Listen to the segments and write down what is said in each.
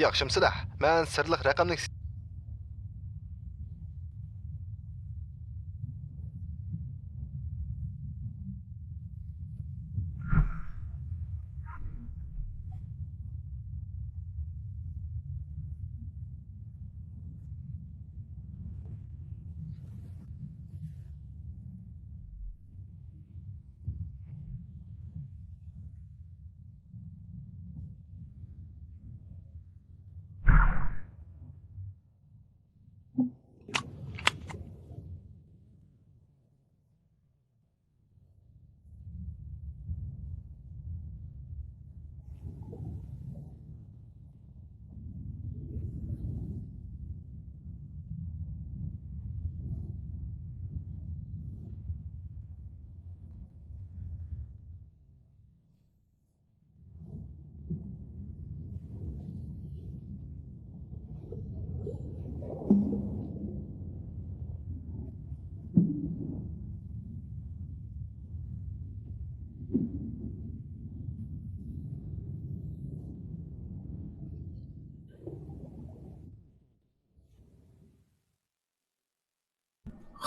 yaxshimsizlar. Men sirliq raqamli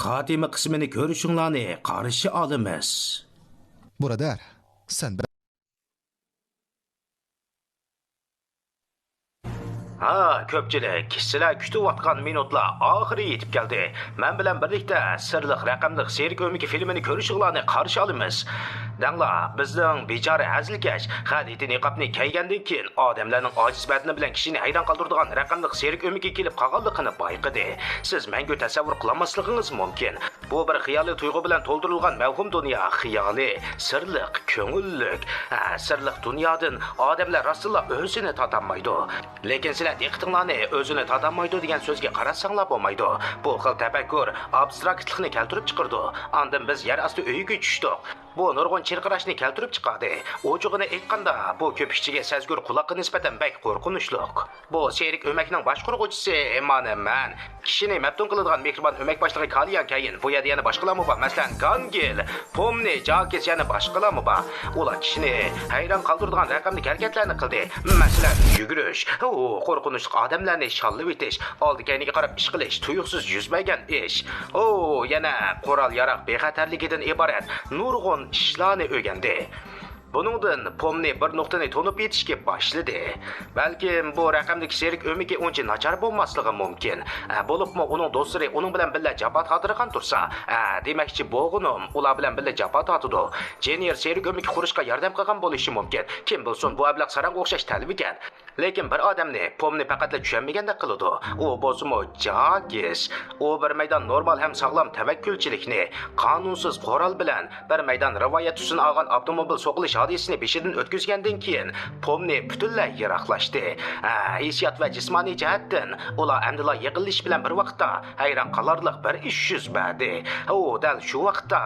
Xotima qismini ko'rishinglarni qarshi olamiz. Buradar, sen Ko'pchilik, sizlar kutayotgan minutlar oxiri yetib keldi. Men bilan birlikda sirliq raqamli serik o'miki filmini ko'rishinglarni qarshi olamiz. Danglar, bizning bechora hazilkash xaditi niqobni kiygandan keyin odamlarning ojiz badani bilan kishini hayron qoldiradigan raqamli serik o'miki kelib qolganligini bayqadi. Siz menga tasavvur qilolmasligingiz mumkin. Bu bir xiyoliy tuyg'u bilan to'ldirilgan mavhum dunyo, xiyoliy, sirliq, ko'ngillik. Sirliq dunyodan odamlar rasululloh o'zini totolmaydi. Lekin sizlar diqqatinglarni o'zini totolmaydi degan so'zga qarasanglar bo'lmaydi. Bu xil tafakkur abstraktlikni keltirib chiqardi. Ondan biz yer osti uyiga tushdik. Bu nurg'un chirqirashni keltirib chiqadi. O'chig'ini aytganda, bu ko'pchilikka sezgur quloqqa nisbatan bak qo'rqinchliq. Bu serik o'makning boshqaruvchisi man. Kishini maftun qiladigan mehribon o'mak boshlig'i Kaliyan keyin bu yerda yana boshqalarmi bor? Masalan, Gangel, Pomni, Jakes yana boshqalarmi bor? Ular kishini hayron qoldiradigan raqamli harakatlarni qildi. Masalan, yugurish, qo'rqinchli odamlarni shallab etish, oldi-keyniga qarab ish qilish, tuyuqsiz yuzmagan ish. Yana qurol yaroq bexatarligidan iborat nurg'un ishlarni o'rgandi. Buningdan Pomni bir nuqtani to'nib yetishga boshladi. Balkim bu raqamdagi sherik o'miki uncha nachar bo'lmasligi mumkin. Bo'libmi uning do'stlari uning bilan birga jabhat qotirgan tursa, demakchi bo'g'unim ular bilan birga jabhat otidi. Jenior sherik o'miki qurishga yordam qilgan bo'lishi mumkin. Kim bilsin bu ablah sarang o'xshash talab ekan. Lekin bir odamni Pomni faqat tushunmaganda qiladi. U bo'lsa-mu Jakes, u bir maydon normal ham sog'lom tavakkulchilikni qonunsiz qurol bilan bir maydon rivoyat uchun olgan avtomobil so'qilish hodisasini beshidan o'tkazgandan keyin Pomni butunlay yiroqlashdi. Hissiyot va jismoniy jihatdan ular amdila yig'ilish bilan bir vaqtda hayron qolarlik bir ish yuz berdi. Dal shu vaqtda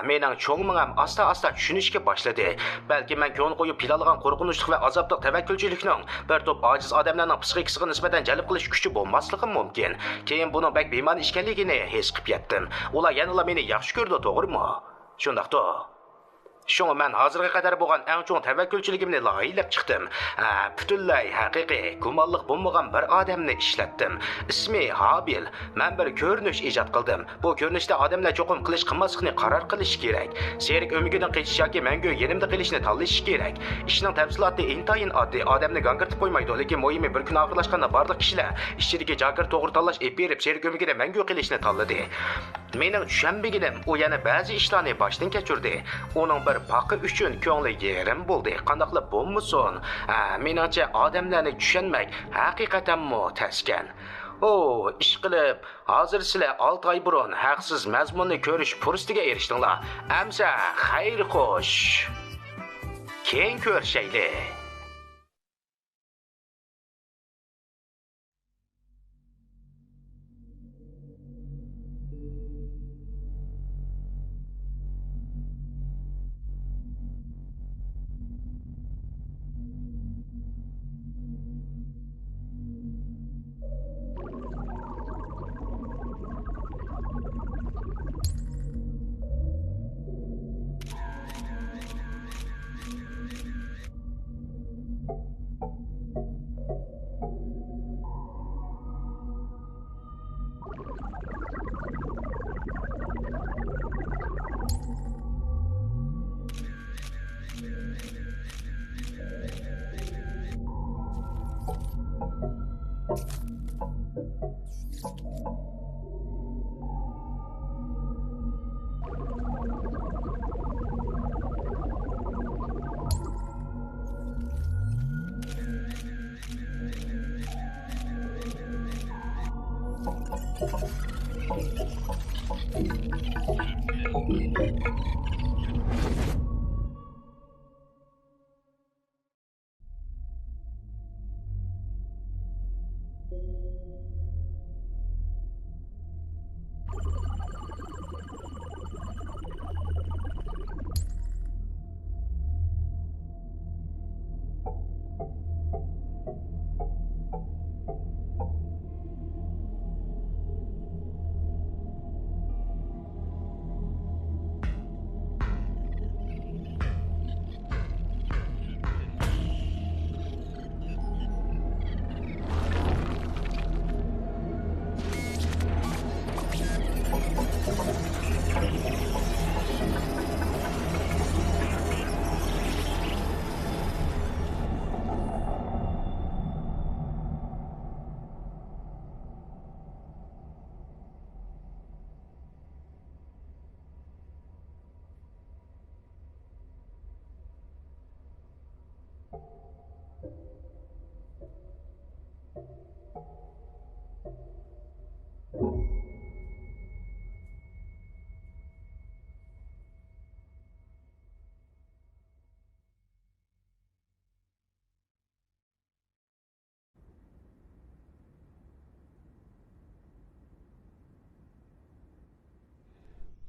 mening cho'ngmim asta-asta tushunishga boshladi. Balki men ko'ngil qo'yib pilalgan qo'rqinchli va azobli tavakkulchilikning bir to'p ojiz odamlarning psixikasiga nisbatan jalb qilish kuchi bo'lmasligi mumkin. Keyin buni bak bema'ni ekanligini his qilib yetdim. Ular yanada meni yaxshi ko'rdi, to'g'rimi? Shundaqdir. Shunga men hozirga qadar bo'lgan eng cho'ng tavakkulchiligimni loyihlab chiqdim. Butunlay haqiqiy, gumonliq bo'lmagan bir odamni ishlatdim. Ismi Habil. Men bir ko'rinish ijod qildim. Bu ko'rinishda odamlar cho'qim qilish qilmaslikni qaror qilish kerak. Serik o'migidan qochish yoki mangu yenimda qilishni tanlash kerak. Ishning tafsiloti intayin oddiy. Odamni gangirtib qo'ymaydi, lekin muhimi bir kun oxirlashganda barliq kishilar ishchiligi jagir to'g'ri tanlash berib serik o'migida mangu qilishni tanladi. Mening tushunmaginim u yana ba'zi ishlarni boshdan kechirdi. Uning bir paqi uchun ko'ngli yerim bo'ldi. Qandoqlab bo'lmasin? Meningcha odamlarni tushunmak haqiqatanmi taskan. Ish qilib, hozir sizlar 6 oy burun haqsiz mazmunni ko'rish fursatiga erishdinglar. Amsa xayr xo'sh. Keyin ko'rishaylik.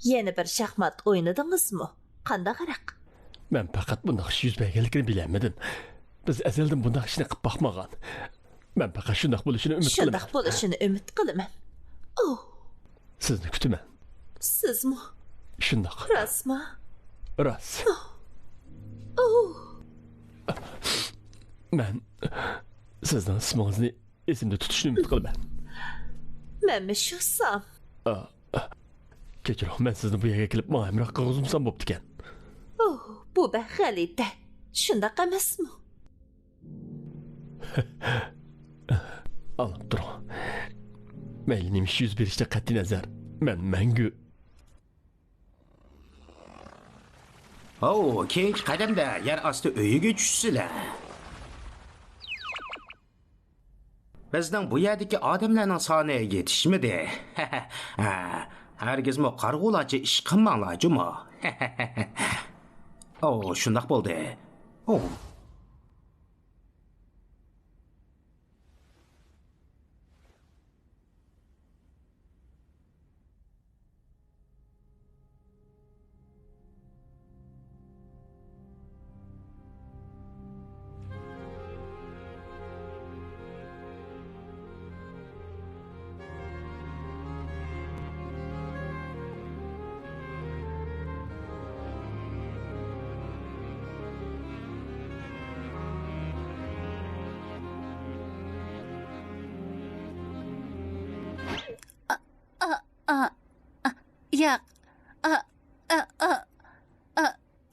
Yeni bir şahmat oynadınız mı? Qanda qaraq? Men faqat bunday ish yuz berganligini bilamadim. Biz azaldan bunday ishni qilib boqmagan. Men faqat shunday bo'lishini umid qilaman. Shunday bo'lishini umid qilaman. Oh, Sizni kutaman. sizmi? Shunday. Rostmi? Rost. Oh, Men sizning ismingizni esimda tutishni umid qilaman. menmi shu sam? Kechiring, men sizni bu yerga kelib ma'amroq qilg'izimsam bo'pti ekan. Oh, bu g'alita. Shundoq emasmi? Olib turing. Mayli nima ish yuz berishda qat'iy nazar, men mangu. Keyingi qadamda yer osti uyiga tushsizlar. Bizning bu yerdagi odamlarning soni yetishmadi. Hargizmi qarg'ularcha ish qilmanglar-jumi. Shundoq bo'ldi. Yo'q.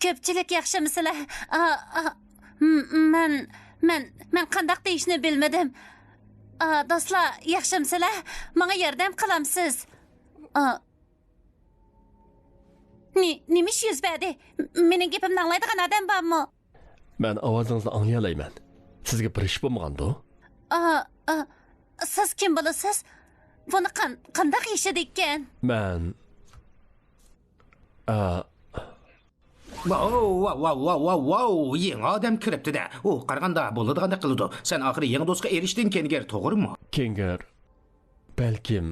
Ko'pchilik yaxshimisizlar? Men qanday deyishni bilmadim. Do'stlar, yaxshimisizlar? Menga yordam qilamsiz? Nima ish yuz berdi? Mening gapimni anglaydigan odam bormi? Men ovozingizni anglay olaman. Sizga bir ish bo'lmagandi? Siz kim bo'lasiz? Buni qanday yashadi ekan? Men Wow, yangi odam kiribdi-da. Qaraganda bo'ladigan qiladi. Sen oxiri yangi do'stga erishding, Kengar, to'g'rimi? Kengar, balkim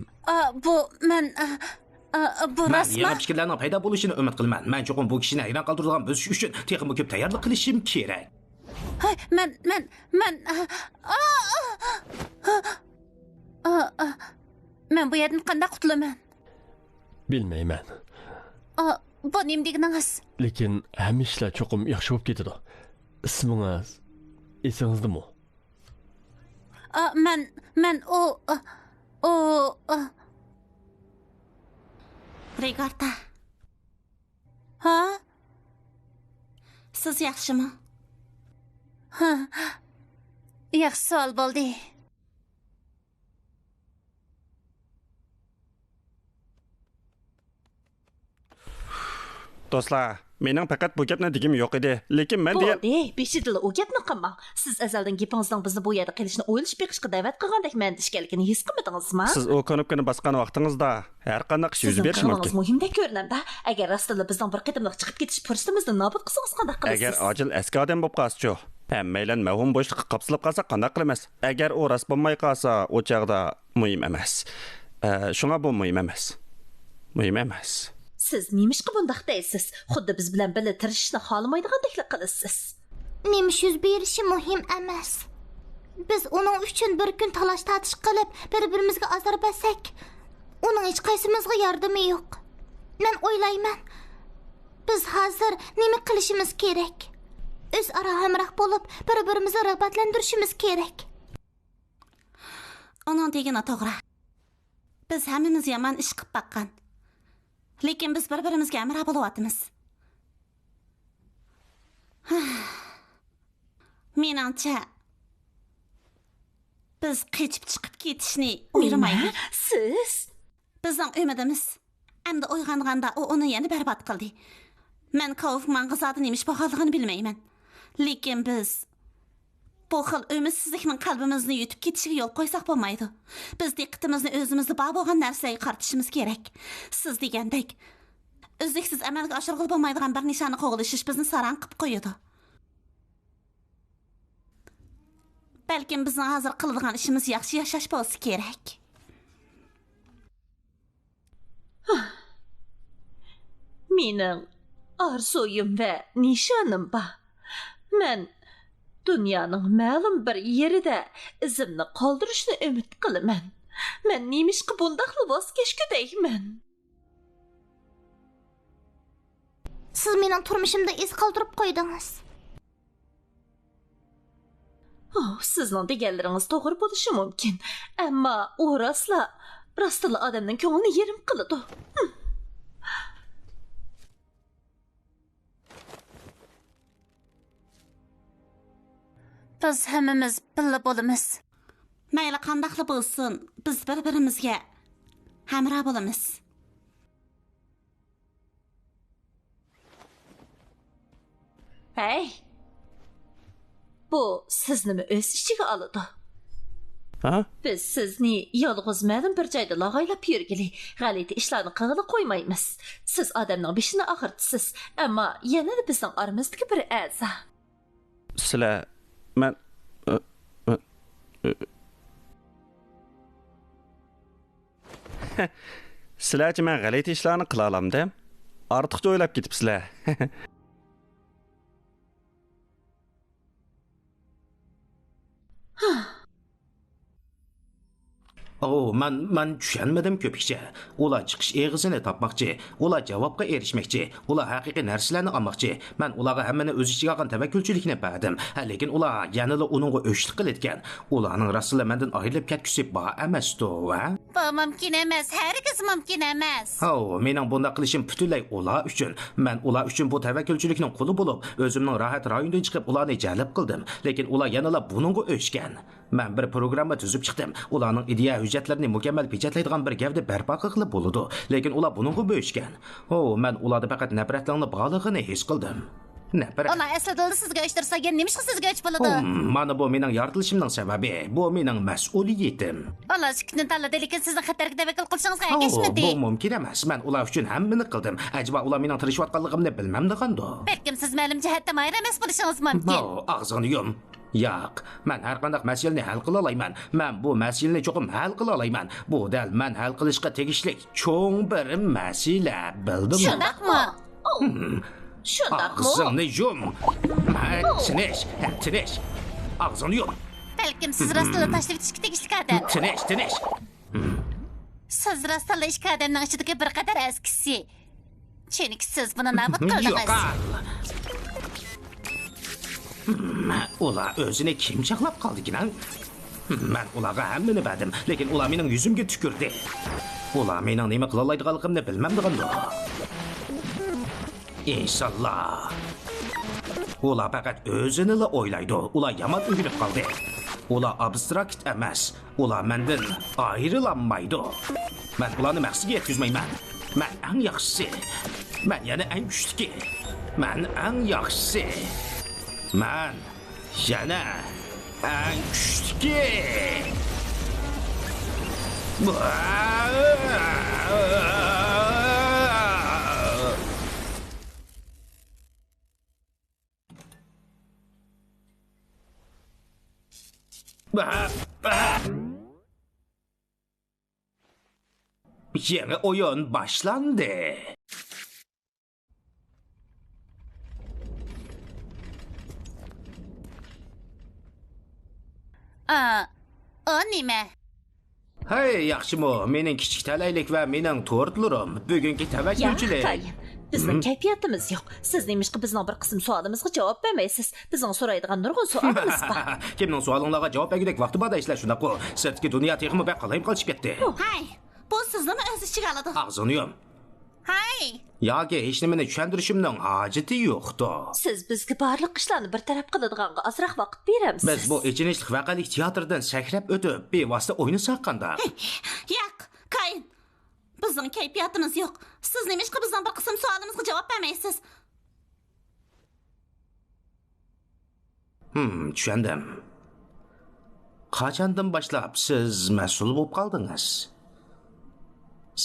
Bu men bu Men rasman yangi fikrlarning paydo bo'lishini umid qilaman. Men cho'qim bu kishini hayron qoldiradigan bo'lish uchun texnik ko'p tayyorlik qilishim kerak. Men bu yerdan qanday qutulaman? bilmayman. Bu nima deganingiz? Lekin hamma ishlar cho'qim yaxshi bo'lib ketadi. Ismingiz esingizdami? Men Rigarda. Ha? Siz yaxshimi? Ha. Yaxshi savol bo'ldi. Do'stlar, mening faqat bu gapni degim yo'q edi, lekin men degan Bo'ldi, beshidil u gapni qilmang. Siz azaldan gapingizning bizni bu yerda qilishni o'ylash beqishga da'vat qilgandek men ishkanligini his qilmadingizmi? siz u knopkani bosgan vaqtingizda har qanday ish yuz berishi mumkin. Muhimdek ko'rinadi. Agar rostila bizning bir qitimliq chiqib ketish fursatimizni nobud qilsangiz qanday qilasiz? Agar ajil eski odam bo'lib qolsa-chu, hammaylar mavhum bo'shliqqa qapsilib qolsa qanday qilamiz? Agar u rost bo'lmay qolsa, u chaqda muhim emas. Shunga bu muhim emas. Muhim emas. Siz nemishqa bundaq deysiz? Xuddi biz bilan birga tirishishni xohlamaydigandek qilasiz. Nemish yuz berishi muhim emas. Biz uning uchun bir kun talash tatish qilib, bir-birimizga azor bersak, uning hech qaysimizga yordami yo'q. Men o'ylayman, biz hozir nima qilishimiz kerak? O'zaro hamroh bo'lib, bir-birimizni rag'batlantirishimiz kerak. Onun degani to'g'ri. Biz hammamiz yomon ish qilib baqqan. Lekin biz bir-birimizga amra bo'lyapmiz. Menimcha biz qechib chiqib ketishni o'ylamaylik. Siz Bizning umidimiz endi uyg'onganda u uni yana barbod qildi. Men Kaufman qizadi nemish bo'lganligini bilmayman. Lekin biz bu xil umidsizlikning qalbimizni yutib ketishiga yo'l qo'ysak bo'lmaydi. Biz diqqatimizni o'zimizga bog' bo'lgan narsaga qaratishimiz kerak. Siz degandek, uzluksiz amalga oshirg'ili bo'lmaydigan bir nishonni qo'g'lishish bizni saran qilib qo'yadi. Balkim bizning hozir qiladigan ishimiz yaxshi yashash bo'lsa kerak. mening orzuyim va nishonim bor. Men dunyoning ma'lum bir yerida izimni qoldirishni umid qilaman. Men nemishqa bundaq voz kechgudayman. Siz mening turmushimda iz qoldirib qo'ydingiz. Sizning deganlaringiz to'g'ri bo'lishi mumkin, ammo u rostla odamning ko'nglini yerim qiladi. Biz hammamiz birga bo'lamiz. Mayli qandaqli bo'lsin, biz bir-birimizga hamroh bo'lamiz. Hey, bu sizni o'z ichiga oladi. Ha? Biz sizni yolg'iz ma'lum bir joyda lag'aylab yurgili, g'alati ishlarni qilg'ili qo'ymaymiz. Siz odamning beshini og'irtisiz, ammo yana bizning oramizdagi bir a'zo. Sizlar men sizlarchi men g'alati ishlarni qila olamda? Ortiqcha o'ylab ketibsizlar. Man tushunmadim ko'pikcha. Ular chiqish eg'izini topmoqchi, ular javobga erishmoqchi, ular haqiqiy narsalarni olmoqchi. Men ularga hammani o'z ichiga olgan tavakkulchilikni berdim. Lekin ular yanada uningga o'shlik qilayotgan. Ularning rasuli mendan ayrilib ketgusi bor emas-ku, va? Bu mumkin emas, hargiz mumkin emas. Mening bunday qilishim butunlay ular uchun. Men ular uchun bu tavakkulchilikning quli bo'lib, o'zimning rohat rayonidan chiqib ularni jalb qildim. Lekin ular yanada buningga o'shgan. Men bir programma tuzib chiqdim. Ularning ideya hujjatlarini mukammal pechatlaydigan bir gavda barpo qilib bo'ladi. Lekin ular buningga bo'shgan. Men ularda faqat nafratlarni bog'lig'ini his qildim. Nafrat. Ular aslida sizga ishtirsagan nimish sizga o'ch bo'ladi. Mana bu mening yoritilishimning sababi. Bu mening mas'uliyatim. Ular shikni tanladi, lekin sizni xatarga tavakkul qilishingizga erishmadi. Bu mumkin emas. Men ular uchun hammani qildim. Ajaba ular mening tirishayotganligimni bilmamdiganda. Balkim siz ma'lum jihatda mayra emas bo'lishingiz mumkin. Og'zingni yum. Yo'q, men har qanday masalani hal qila olmayman. Men bu masalani cho'qim hal qila olmayman. Bu dal men hal qilishga tegishli cho'ng bir masala, bildingmi? Shundaqmi? Shundaqmi? Og'zingni yum. Tinish. Og'zingni yum. Balkim siz rostla tashlab ketishga tegishli qadar. Tinish. Siz rostla ish qadamning ichidagi bir qadar askisi. Chunki siz buni nobud qildingiz. Ular o'zini kim chaqlab qoldiginan? Men ularga hammani berdim, lekin ular mening yuzimga tukurdi. Ular mening nima qila oladiganligimni bilmamdiganda. Inshaalloh. Ular faqat o'zini o'ylaydi. Ular yomon o'yinib qoldi. Ular abstrakt emas. Ular mendan ayrilanmaydi. Men ularni maqsadga yetkazmayman. Men eng yaxshisi Men yana eng kuchlisi. Men eng yaxshisi. Men yana eng kuchlisi. Yeni oyun başlandı. O nima? Hey, yaxshimi? Mening kichik talaylik va mening tortlarim bugungi Ya, tavakkülchilik. Qayim. Bizning kayfiyatimiz yo'q. Siz nemishqa bizning bir qism savolimizga javob bermaysiz. Bizning so'raydigan nurg'un savolimiz bor. Kimning savolinglarga javob bergudek vaqti borda ishlar shunaqo. Sirtki dunyo texmi va qalayim qolishib ketdi. Hay, bu sizni o'z ichiga oladi. Og'zini yum. Hay. Yoki hech nimani tushuntirishimning hojati yo'qdi. Siz bizga barliq ishlarni bir taraf qiladiganga ozroq vaqt beramsiz. Biz bu ichinishlik vaqalik teatrdan sakrab o'tib, bevosita o'ynasak qanday? Yo'q, Kayin. Bizning kayfiyatimiz yo'q. Siz nemishqa bizning bir qism savolimizga javob bermaysiz? Tushundim. Qachondan boshlab siz mas'ul bo'lib qoldingiz?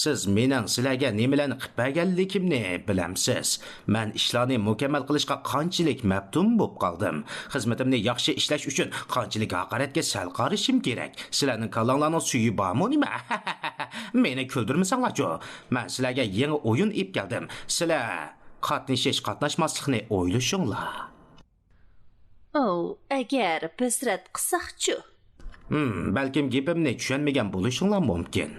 Siz mening sizlarga nimalarni qilib berganligimni bilamsiz. Men ishlarni mukammal qilishga qanchalik mabtum bo'lib qoldim. Xizmatimni yaxshi ishlash uchun qanchalik haqoratga sal qarashim kerak. Sizlarning kallanglarning suyi bormi nima? Meni kuldirmasanglar-ku. Men sizlarga yangi o'yin ib keldim. Sizlar qatnashmaslikni o'ylashinglar. Agar biz rad qilsak-chu. Balkim gapimni tushunmagan bo'lishinglar mumkin.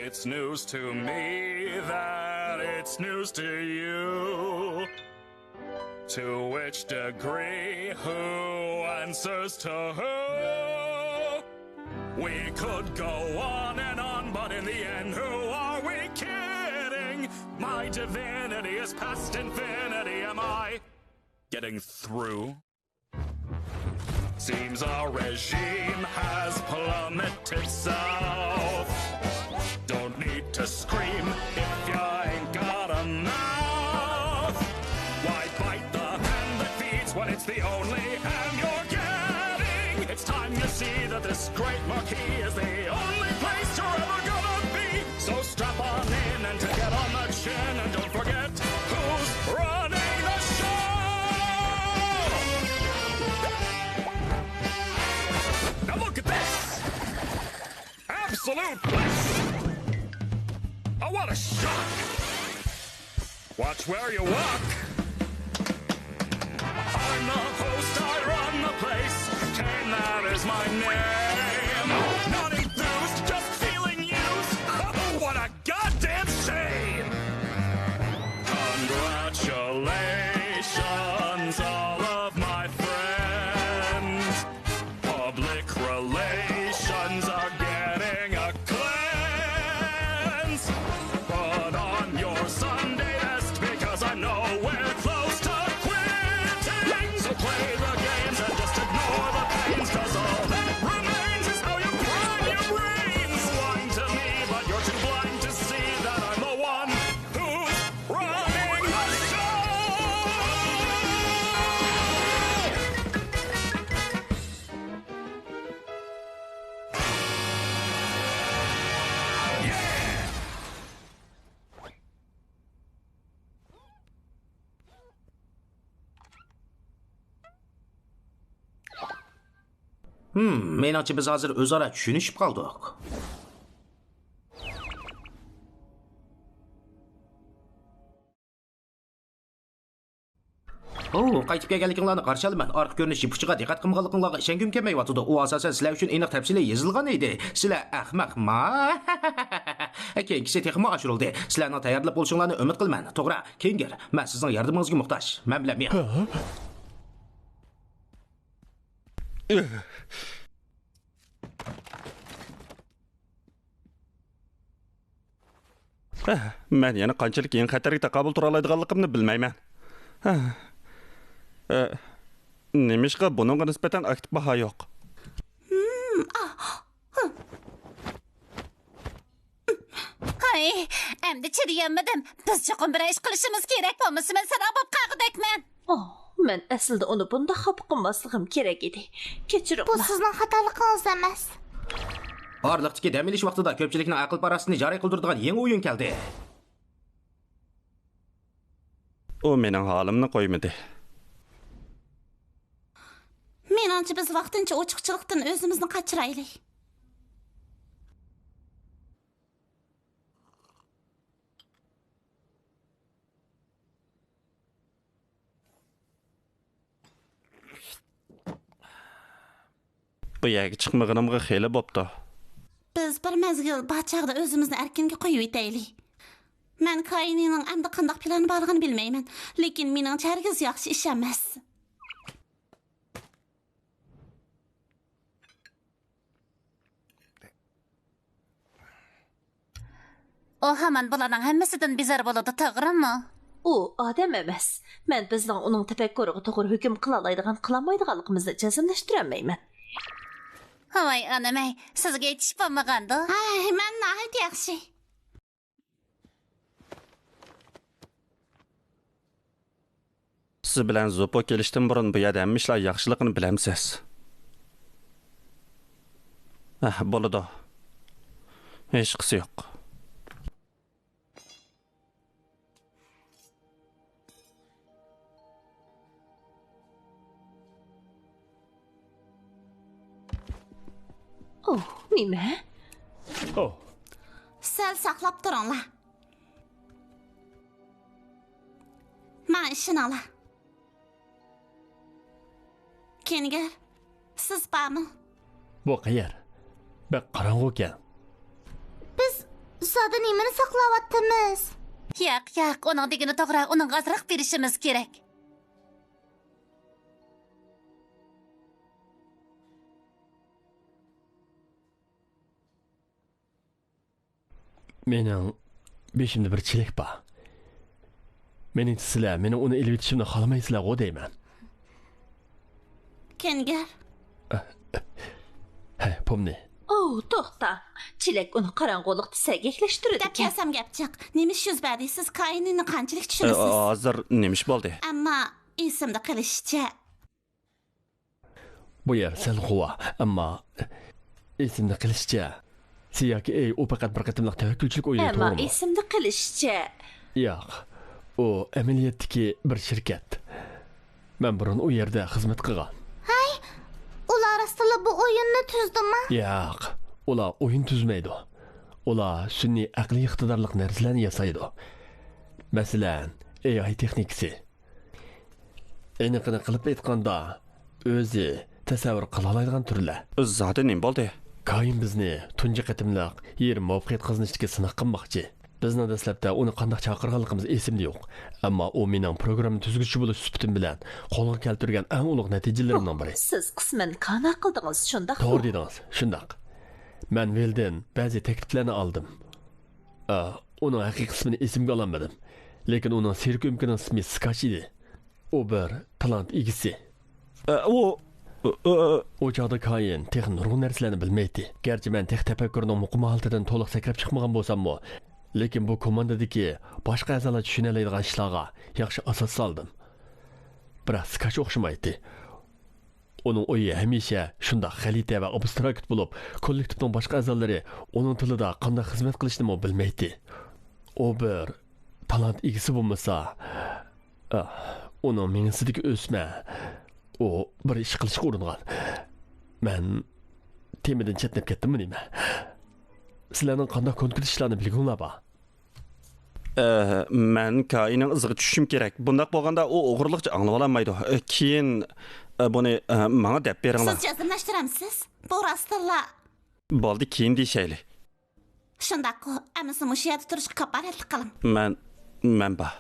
It's news to me that it's news to you. To which degree, who answers to who? We could go on, but in the end, who are we kidding? My divinity is past infinity. Am I getting through? Seems our regime has plummeted south. Don't need to scream if you ain't got a mouth. Why bite the hand that feeds when it's the only hand you're getting? It's time you see that this great marquee is the only place you're ever gonna be. So strap on in and to get on the chin, and don't forget who's running the show. Now look at this. Absolute bliss. Oh, what a shock! Watch where you walk. I'm the host, I run the place. Kane, that is my name. Not enthused, just feeling used. Oh, what a goddamn shame! Congratulations, all of my friends. Public relations are getting a cleanse. Put on your Sunday best because I'm nowhere close to quitting. So play the games and just ignore the pains, cause all that remains is how you prime your brains. Lying to me, but you're too blind to see that I'm the one who's running the show. Menimcha biz hozir o'zaro tushunishib qoldik. Qaytib kelganliginglarni qarshi olaman. Orqa ko'rinish yipuchiga diqqat qilmaganliginglarga ishongim kelmayotdi. U asosan sizlar uchun aniq tafsillar yozilgan edi. Sizlar ahmoqma. Keyingisi texmo oshirildi. Sizlarning tayyorlab bo'lishinglarni umid qilaman. To'g'ri, Kengir, men sizning yordamingizga muhtoj. Men bilan men. Men yana qanchalik eng xatarga taqabul tura oladiganligimni bilmayman. Немишqa buningga nisbatan aktiv baho yo'q. Hay, endi chiriyanmadim. Biz cho'qim bir ish qilishimiz kerak bo'lmasa men sana bo'lib qag'idakman. Oh, men aslida uni bunda xafa qilmasligim kerak edi. Kechiring. Bu sizning xatoligingiz emas. Orliqdagi dam olish vaqtida ko'pchilikning aql parasini joriy qildiradigan yangi o'yin keldi. U mening holimni qo'ymadi. Menimcha biz vaqtincha ochiqchilikdan o'zimizni qochiraylik. Bu yerga chiqmaganimga xeyli bo'pti. Biz bir mezgil bachaqda o'zimizni erkinga qo'yib etaylik. Men Kaynining endi qanday plani borligini bilmayman, lekin mening chargiz yaxshi ish emas. O hamon bularning hammasidan bezar bo'ladi, to'g'rimi? U odam emas. Men bizning uning tafakkuriga to'g'ri hukm qila oladigan, qila olmaydiganligimizni jazmlashtirolmayman. Voy anamay, sizga aytish bo'lmaganda. Ay, men nahayt yaxshi. Siz bilan Zopo kelishdan burun bu yerda hamma ishlar yaxshiligini bilamsiz. Bo'ladi. Hech qisi yo'q. Oh, nima? Oh, Sal saqlab turinglar. Men ishini ola. Kengar, siz bormi? bu qayer? Bak qarang'u ekan. Biz zoda nimani saqlayapmiz? Yo'q, uning degini to'g'ri, uning azroq berishimiz kerak. Mening beshimda bir chelak bor. Mening sizlar meni uni ilib etishimni xohlamaysizlar-ku deyman. Kengar, Ha, pomni. Oh, to'xta. Chilak uni qorong'ulikda sagiklashtiradi deb ekan. kasam gapchiq. Nemish yuz berdi? Siz Kaynini qanchalik tushunasiz? Hozir nemish bo'ldi? Ammo esimda qilishicha, Bu yer sal g'uva, ammo esimda qilishicha Siyaki u faqat bir qatimliq tavakkulchilik o'yini Ammo to'g'rimi? esimda qilishicha, Yo'q. U amaliyotdagi bir shirkat. Men burun u yerda xizmat qilgan. Ular aslida bu o'yinni tuzdimi? Yo'q. Ular o'yin tuzmaydi. Ular sun'iy aqliy iqtidorliq narsalarni yasaydi. Masalan, AI texnikasi. Aniqini qilib aytganda, o'zi tasavvur qila oladigan turlar. Zodi nima bo'ldi? Kayin bizni tunji qatimliq yer muvaffaqiyat qozonishga sinaq qilmoqchi. Bizni dastlabda uni qanday chaqirganligimiz esimda yo'q. Ammo u mening programma tuzguvchi bo'lish suhbatim bilan qo'lga keltirgan eng ulug' natijalarimdan biri. siz qisman qana qildingiz, shundaq. To'g'ri dedingiz, shundoq. Men Velden ba'zi takliflarni oldim. Uning haqiqiy ismini esimga olmadim. Lekin uning sirk imkonining ismi Skach edi. U bir talant egisi. O chog'da Kayin texnik nurg'un narsalarni bilmaydi. Garchi men texnik tafakkurining muqim holatidan to'liq sakrab chiqmagan bo'lsam-mu, lekin bu komandadagi boshqa a'zolar tushuna oladigan ishlarga yaxshi asos soldim. Biroq Skach o'xshamaydi. Uning o'yi hamisha shunday xalita va abstrakt bo'lib, kollektivning boshqa a'zolari uning tilida qanday xizmat qilishni bilmaydi. U bir talant egisi bo'lmasa, uning mengisidagi o'sma u bir ish qilishga uringan. Men temadan chetnab ketdimmi nima? Sizlarning qanday konkret ishlarni bilginglar bor? Men Kayning iziga tushishim kerak. Bundoq bo'lganda u o'g'irlikcha anglab olmaydi. Keyin buni menga deb beringlar. siz jazmlashtiramsiz? Bu rostilla. Bo'ldi, keyin deyshayli. Shundaq-ku, ammo mush yerda turishga kaporatlik qilim. Men bor.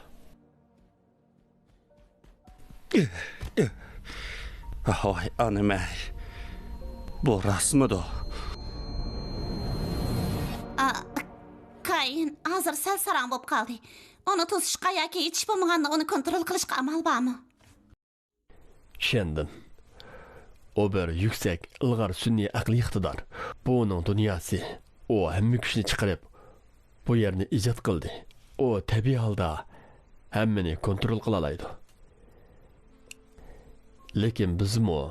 Ahoy, anamay. Bu rasmidi. Kayin hozir sal sarang bo'lib qoldi. Uni to'sishga yoki yetish bo'lmaganda uni kontrol qilishga amal bormi? Tushundim. O bir yuksak, ilg'or sun'iy aqliy iqtidor. Bu uning dunyosi. O hamma kuchni chiqarib, bu yerni ijod qildi. O tabiiy holda hammani kontrol qila oladi. Lekin bizmi?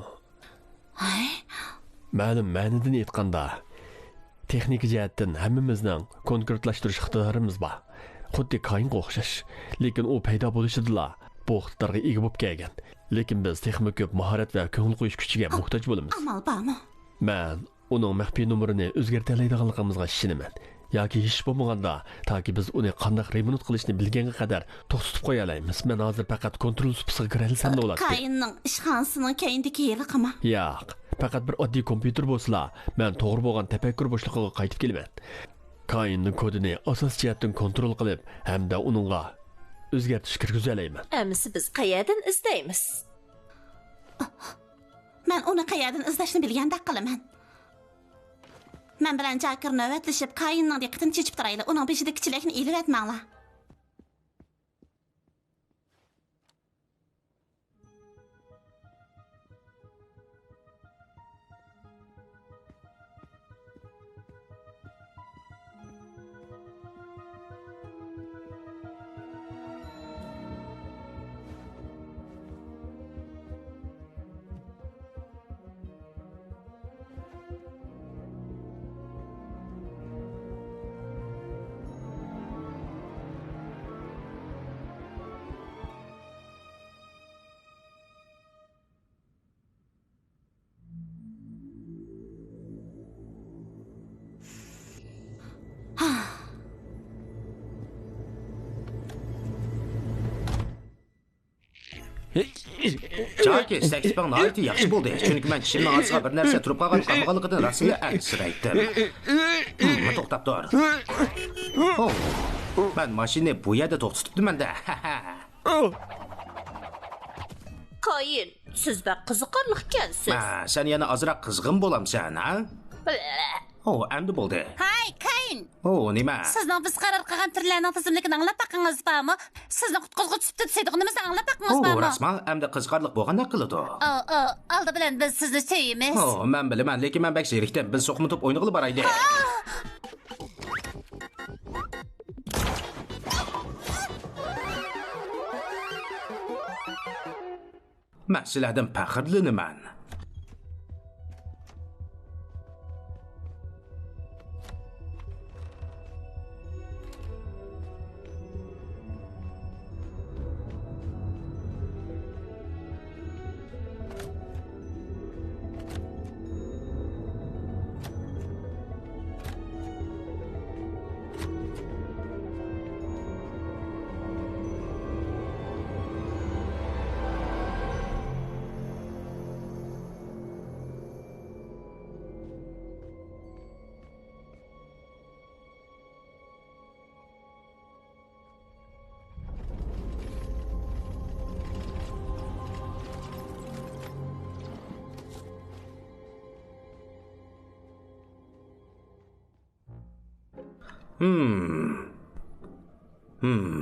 Ma'lum ma'nidan aytganda, texnik jihatdan hammamizning konkretlashtirish iqtidorimiz bor. Xuddi Kainga o'xshash. Lekin u paydo bo'lishidala bu iqtidorga ega bo'lib kelgan. Lekin biz texnik ko'p mahorat va ko'ngil qo'yish kuchiga muhtoj bo'lamiz. Amal bormi? Men uning maxfiy nomerini o'zgartira oladiganligimizga ishonaman. Yoki hech bo'lmaganda, toki biz uni qanday remonт qilishni bilganga qadar to'xtatib qo'ya olamiz. Men hozir faqat kontrol supasiga kira olsam da bo'ladi. Kainning ishxonasining keyindagi yeri qama. Yo'q, faqat bir oddiy kompyuter bo'lsa, men to'g'ri bo'lgan tafakkur bo'shligiga qaytib kelaman. Kainning kodini asos jihatdan kontrol qilib, hamda uningga o'zgartirish kirgiza olmayman. Amisi biz qayerdan izlaymiz? Men uni qayerdan izlashni bilgandek qilaman. Men bilan Jakir navbatlashib, Kainning diqqatini chechib turayli. Uning beshida kichiklikni ilib etmanglar. Jaki, Shakespeare nihoyatda yaxshi bo'ldi. Chunki men tishimning orasiga bir narsa turib qolganligidan rasmiy ansiraydim. To'xtab tur. Men mashinani bu yerda to'xtatibman-da. Kain, siz bak qiziqarli ekansiz. Sen yana ozroq qizg'in bo'lamsan, ha? Endi bo'ldi. Hay, Kain. Nima? Sizning biz qaror qilgan turlarning tizimligini anglab baqingiz bormi? Sizni qutqizg'ich tutib desaydig'inimizni anglab baqingiz bormi? Rasman, endi qiziqarli bo'lganda qiladi. Oldi bilan biz sizni sevamiz. Men bilaman, lekin men bak sherikdim. Biz so'qmitib o'ynag'ili boraylik. Men sizlardan faxrlanaman.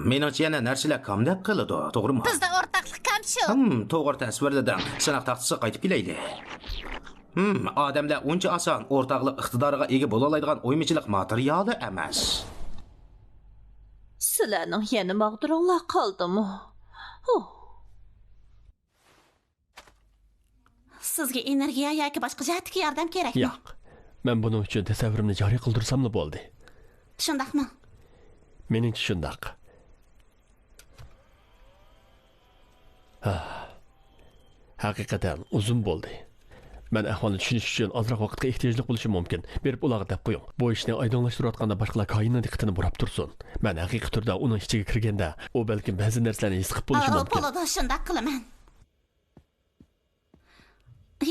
Menimcha yana narsalar kamdab qiladi, to'g'rimi? Bizda o'rtaqlik kam shu. To'g'ri tasvirladim. Sinoq taxtasiga qaytib kelaylik. Odamlar uncha oson o'rtaqlik iqtidoriga ega bo'la oladigan o'yinchilik materiali emas. Sizlarning yana mag'duringlar qoldimi? Sizga energiya yoki boshqa jihatga yordam kerakmi? Yo'q. Men buning uchun tasavvurimni joriy qildirsammi bo'ldi? Shundaqmi? Meningcha shundaq. Haqiqatan uzun bo'ldi. Men ahvolni tushunish uchun ozroq vaqtga ehtiyojli bo'lishim mumkin. Berib ularga deb qo'ying. Bu ishni oydinlashtirayotganda boshqalar Kainning diqqatini burab tursin. Men haqiqiy turda uning ichiga kirganda, u balkim ba'zi narsalarni his qilib bo'lishi mumkin. Bo'ladi, shundaq qilaman.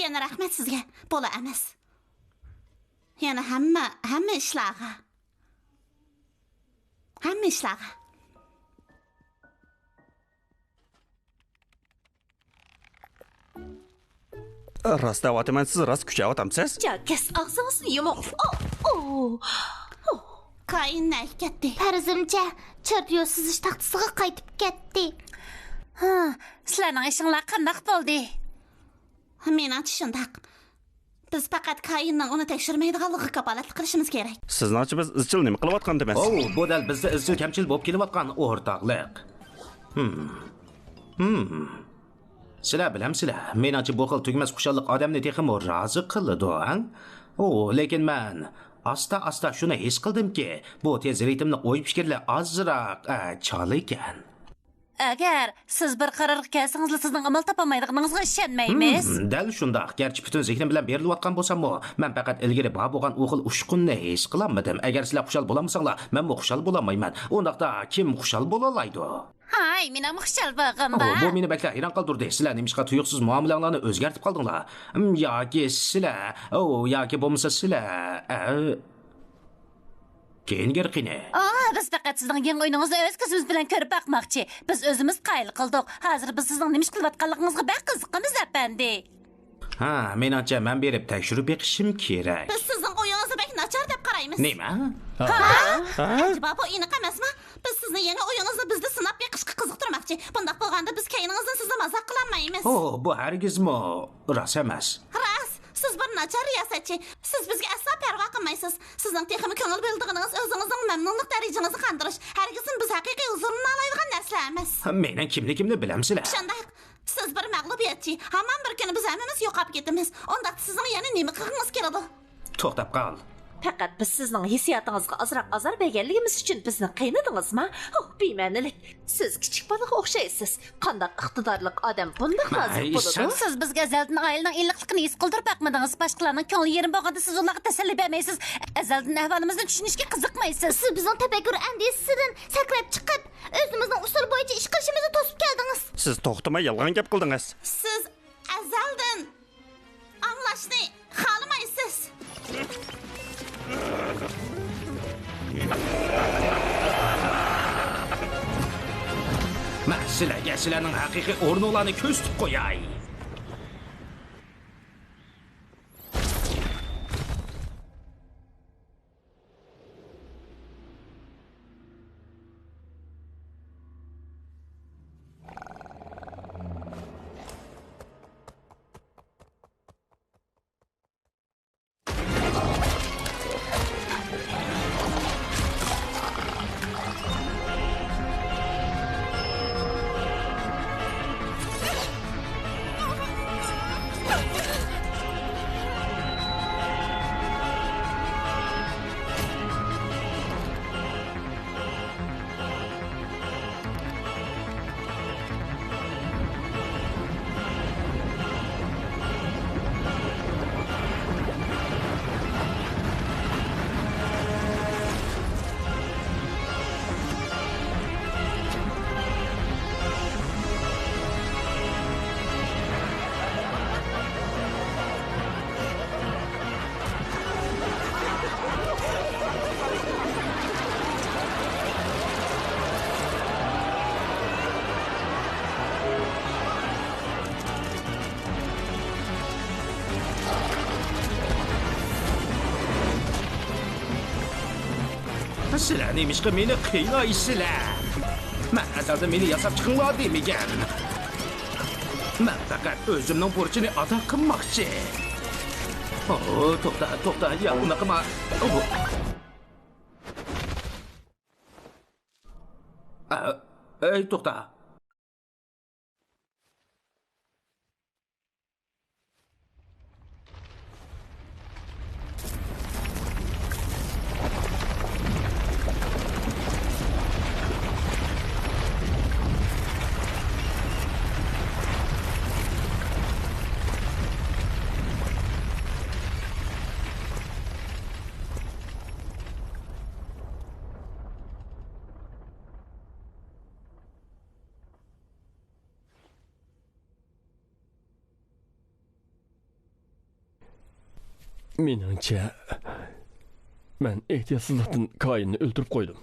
Yana rahmat sizga. Bo'la emas. Yana hamma ishlarga. Hamma ishlarga. Rost da'vatim, siz rost kuchayotamsiz? Jakas, og'zingizni yuming. Kain ketdi. Farzimcha, chortyo sizish taxtasiga qaytib ketdi. Sizlarning ishinglar qanday bo'ldi? Menimcha shundaq. Biz faqat Kayinning uni tekshirmaydiganligiga kapolatlik qilishimiz kerak. Sizningcha biz izchil nima qilyotgandimiz? Bu dal bizda izchil kamchil bo'lib kelayotgan o'rtoqlik. Sizlar bilamsizlar, menimcha bu xil tugmas xushallik odamni texmo rozi qiladi, lekin men asta shuni his qildimki, bu tez ritmni o'y fikrlar ozroq chol ekan. Agar siz bir qarorga kelsangiz, sizning amal topolmaydiganingizga ishonmaymiz. Dal shundoq. Garchi butun zehnim bilan berilayotgan bo'lsam-mu, men faqat ilgari bor bo'lgan u xil ushqunni his qilolmadim. Agar sizlar xushal bo'lamsanglar, men xushal bo'lamayman. Undaqda kim xushal bo'la oladi? Hay, men ham xushal bo'lg'im bor. Bu meni bakla hayron qoldirdi. Sizlar nimishqa tuyuqsiz muomalanglarni o'zgartib qoldinglar? Yoki sizlar, yoki bo'lmasa sizlar Keyin qine. Biz faqat sizning yangi o'yiningizni o'z ko'zimiz bilan ko'rib boqmoqchi. Biz o'zimiz qayil qildik. Hozir biz sizning nima qilayotganligingizga bak qiziqamiz, apandi. Menimcha men berib tekshirib beqishim kerak. Biz sizning o'yingizni bek nachar deb qaraymiz. Nima? Acaba bu aniq emasmi? Biz sizning yangi o'yingizni bizda sinab beqishga qiziqtirmoqchi. Bundaq bo'lganda biz Kayiningizni sizni mazaq qilolmaymiz. Bu hargizmi rost emas. Rost. Siz bir nachar riyosatchi. Siz bizga aslo parvo qilmaysiz. Sizning texmi ko'ngil bildiğiniz o'zingizning mamnunlik darajangizni qandirish. Hargiz biz haqiqiy huzurni oladigan narsa emas. Mening kimligimni bilamsizlar? Shunday. Siz bir mag'lubiyatchi. Hamma bir kuni biz hammamiz yo'qolib ketamiz. Unda sizning yana nima qilgingiz kerak? To'xtab qol. Faqat biz sizning hissiyotingizga ozroq azor berganligimiz uchun bizni qiynadingizmi? Bema'nilik. Siz kichik bolaga o'xshaysiz. Qanday iqtidorlik odam bunday hozir bo'ladi? Siz bizga azaldan oilaning illiqligini his qildirib boqmadingiz. Boshqalarning ko'ngli yerim bo'lganda siz ularga tasalli bermaysiz. Azaldan ahvolimizni tushunishga qiziqmaysiz. Siz bizning tafakkur andisidan sakrab chiqib, o'zimizning usul bo'yicha ish qilishimizni to'sib keldingiz. Siz to'xtamay yolg'on gap qildingiz. Siz azaldan anglashni xohlamaysiz. Men sizlarning haqiqiy o'rninglarni ko'z tutib qo'yay. Sizlar nemishqa meni qiynaysizlar? Men azalda meni yasab chiqinglar demagan. Men faqat o'zimning burchini ado qilmoqchi. To'xta, ya unaqa qilma. To'xta. Menimcha, men ehtiyotsizlikdan Kayinni o'ldirib qo'ydim.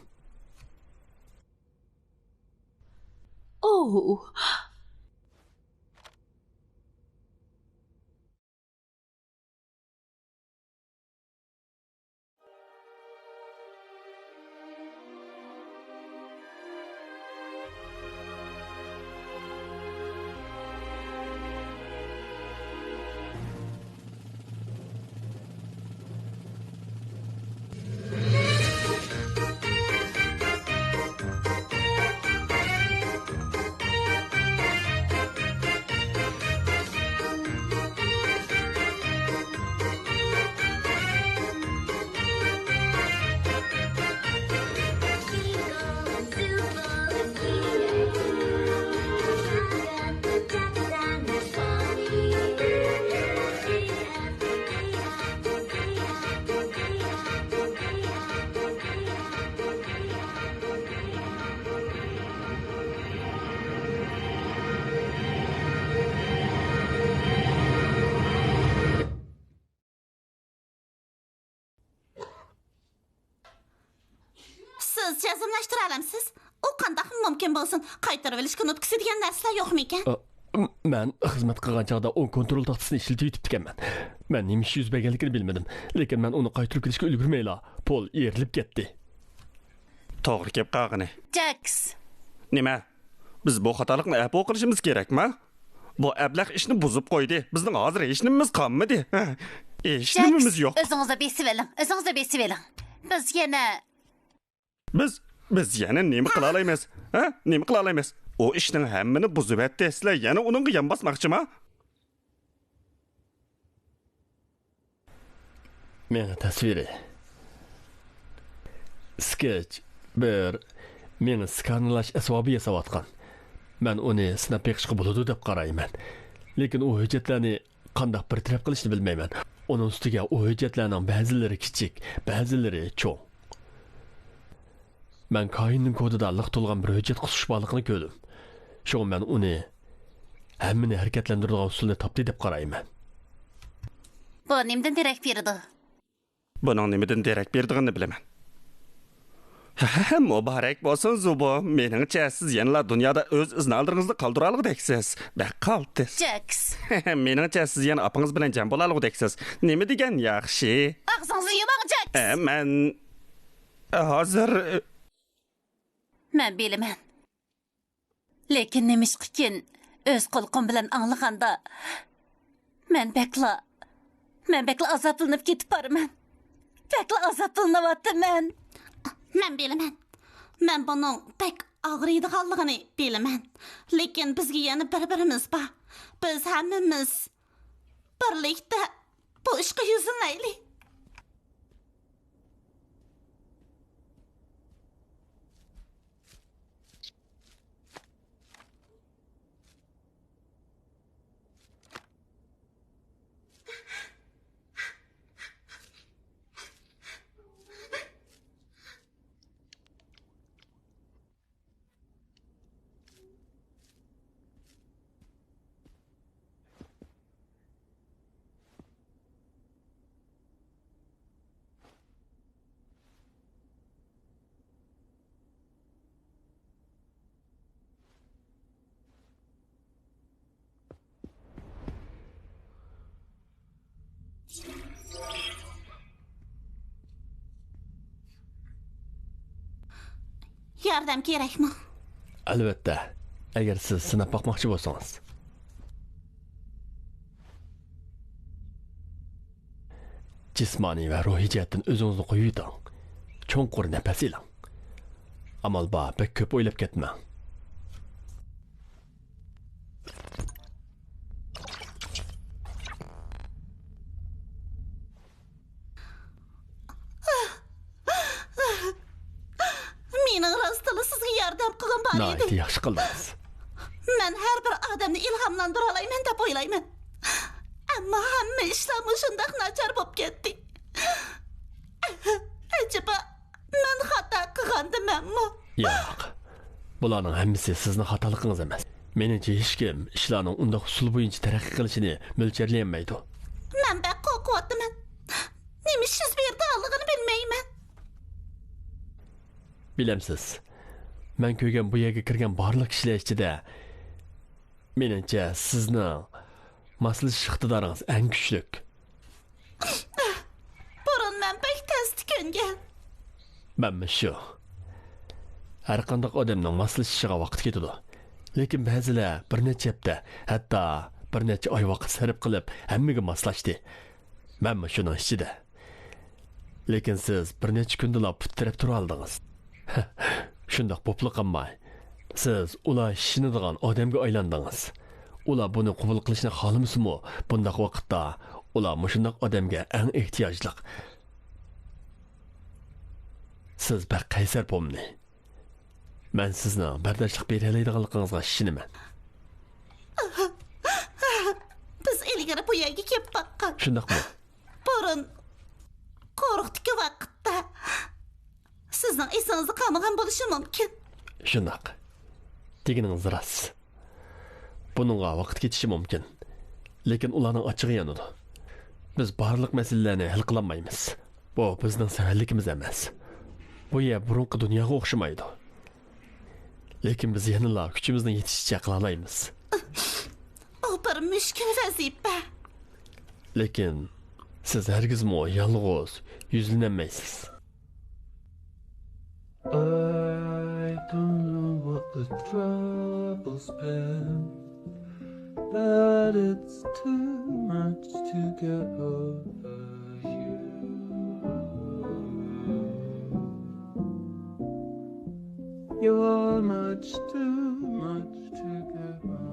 Kızca zımlaştıra alamsiz. O qandaq mümkün bolsun. Qaytarıb elishga nutkisi degan narsalar yo'qmi ekan? Men xizmat qilgan chog'da o kontrol taxtasini ishlatib yutibdikanman. Men nima ish yuz berganligini bilmadim. Lekin men uni qaytarib kelishga ulgurmayla. Pol erilib ketdi. To'g'ri kelib qolgani. Jax. Nima? Biz bu xatolikni afv qilishimiz kerakmi? Bu ablah ishni buzib qo'ydi. Bizning hozir hech nimamiz qolmadi. Hech nimamiz yo'q. O'zingizga besib oling. O'zingizga besib oling. Biz yana Biz yana nima qila olamiz? Ha? Nima qila olamiz? O ishning hammani buzib etdi. Sizlar yana uning yan bosmoqchimi? Meni tasviri. Sketch bir meni skanlash asbobi yasayotgan. Men uni sinab beqishga bo'ladi deb qarayman. Lekin u hujjatlarni qanday bir taraf qilishni bilmayman. Uning ustiga u hujjatlarning ba'zilari kichik, ba'zilari cho'ng. Men koinning kodida liq to'lgan bir hujjat xushborligini ko'rdim. Shuning men uni hammani harakatlantiradigan usulni topdi deb qarayman. bu nimdan derak berdi? Buning nimadan derak berdigini bilaman. Muborak bo'lsin Zubo. Meningcha siz yana dunyoda o'z iznaldiringizni qoldirolg'udeksiz. Baqaltis. Jax. Meningcha siz yana opingiz bilan jam bo'lalg'udeksiz. Nima degan yaxshi? Og'zingizni yumang, Jax. Men hozir Men bilaman. Lekin nimishqikin o'z qo'lqim bilan anglaganda men bekla azoblanib ketib boraman. Bekla azoblanyapman. Men bilaman. Men buning pek og'riydiganligini bilaman. Lekin bizga yana bir-birimiz bor. Biz hammamiz birlikda bu ishga yuzinaylik. Yordam kerakmi? Albatta, agar siz sinab boqmoqchi bo'lsangiz. Jismoniy va ruhiy jihatdan o'zingizni qo'yib yuting. Cho'nqur nafas iling. Amal bor, pek ko'p o'ylab ketmang. Mening rostila sizga yordam qilgan bor edi. Yaxshi qildingiz. Men har bir odamni ilhomlantira olaman deb o'ylayman. Ammo hamma ishlar shunday nachar bo'lib ketdi. Ajaba men xato qilgandimanmi? Yo'q. Bularning hammasi sizning xatoligingiz emas. Meningcha hech kim ishlarning undaq usul bo'yicha taraqqiy qilishini mo'ljallayolmaydi. Men baq qo'rqyapman. Nima ish yuz berganligini bilmayman. Bilamsiz, men ko'rgan bu yerga kirgan barliq kishilar ichida meningcha sizning maslashish iqtidoringiz eng kuchli. Burun men pek tez tukungan. Menmi shu. Har qanday odamning maslashishiga vaqt ketadi. Lekin ba'zilar bir necha hafta, hatto bir necha oy vaqt sarf qilib hammaga moslashdi. Menmi shuning ichida. Lekin siz bir necha kunda putirib tura oldingiz. Shundoq bo'pli qilmay. Siz ular ishinadigan odamga aylandingiz. Ular buni qabul qilishni xohlamasmi? Bundaq vaqtda ular mushundoq odamga eng ehtiyojli. Siz bir qaysar pomni. Men sizni bardoshlik bera oladiganligingizga ishonaman. Biz ilgari bu yerga kelib baqqan. Shundaqmi? Burun qo'rqdiki vaqtda sizning esingizni qolmagan bo'lishi mumkin. Shundaq. Deganingiz rost. Buningga vaqt ketishi mumkin. Lekin ularning ochig'i yanadi. Biz barliq masalalarni hal qila olmaymiz. Bu bizning savalligimiz emas. bu yer burunqi dunyoga o'xshamaydi. Lekin biz yanıla kuchimizni yetishicha qila olamiz. O bir mushkul vazifa. Lekin siz hargizmi yolg'iz yuzlanmaysiz. I don't know what the trouble's been, but it's too much to get over you. You're much too much to get over.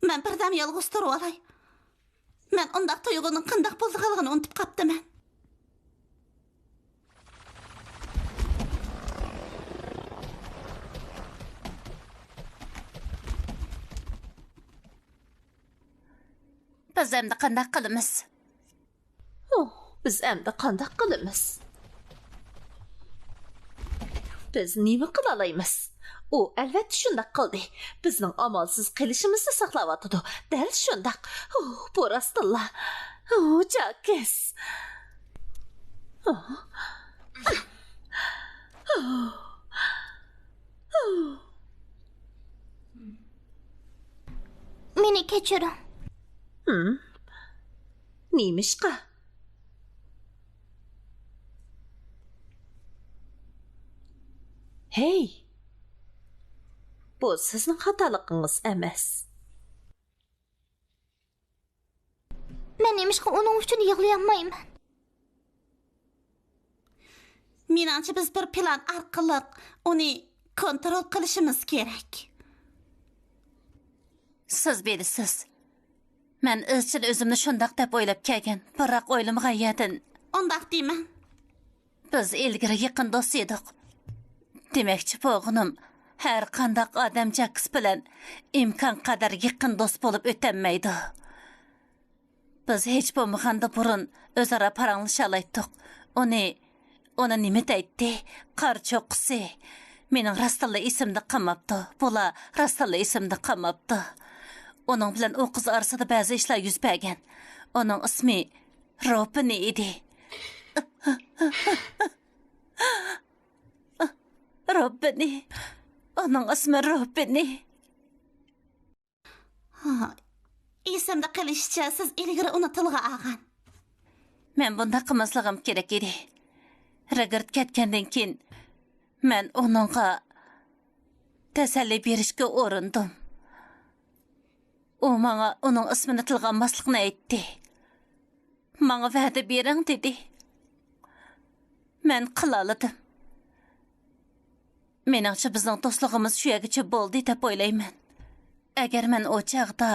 Men birdam yolg'iz turib olay. Men undaq tuyg'uning qandoq bo'lganligini unutib qaptiman. Biz endi qandoq qilamiz? Biz endi qandoq qilamiz? Biz nima qila olamiz? O albatta shundoq qildi. Bizning amalsiz qilishimizni saqlayotdi. Dal shundoq. Bu rostilla. Jakes. Meni kechiring. Nimishqa? Hey. Bu sizning xatoligingiz emas. Men nemishqa uning uchun yig'layolmayman. Menimcha biz bir plan orqali uni kontrol qilishimiz kerak. Siz bilasiz. Men izchil o'zimni shundoq deb o'ylab kelgan, biroq o'ylamagan edim. Undaq deyman. Biz ilgari yaqin do'st edik. Demakchi bo'g'inim, har qandaq odam Jakes bilan imkon qadar yaqin do'st bo'lib o'tolmaydi. Biz hech bo'lmaganda burun o'zaro paranglashib olaydik. Ona nima deydi? Qarchoqsi. Mening rostilla esimda qolmabdi. Bola rostilla esimda qolmabdi. Onun bilan o qiz orasida ba'zi ishlar yuz bergan. Onun ismi Robin edi. Robin. Onun ismi Robin. Esimda qilishcha siz ilgari uni tilga olgan. Men bunda qilmasligim kerak edi. Ragard ketgandan keyin men onunga tasalli berishga o'rindim. O manga onun ismini tilga olmaslikni aytdi. Manga va'da bering dedi. Men qilaladim. Meningcha bizning do'stligimiz shu yergacha bo'ldi deb o'ylayman. Agar men o chaqda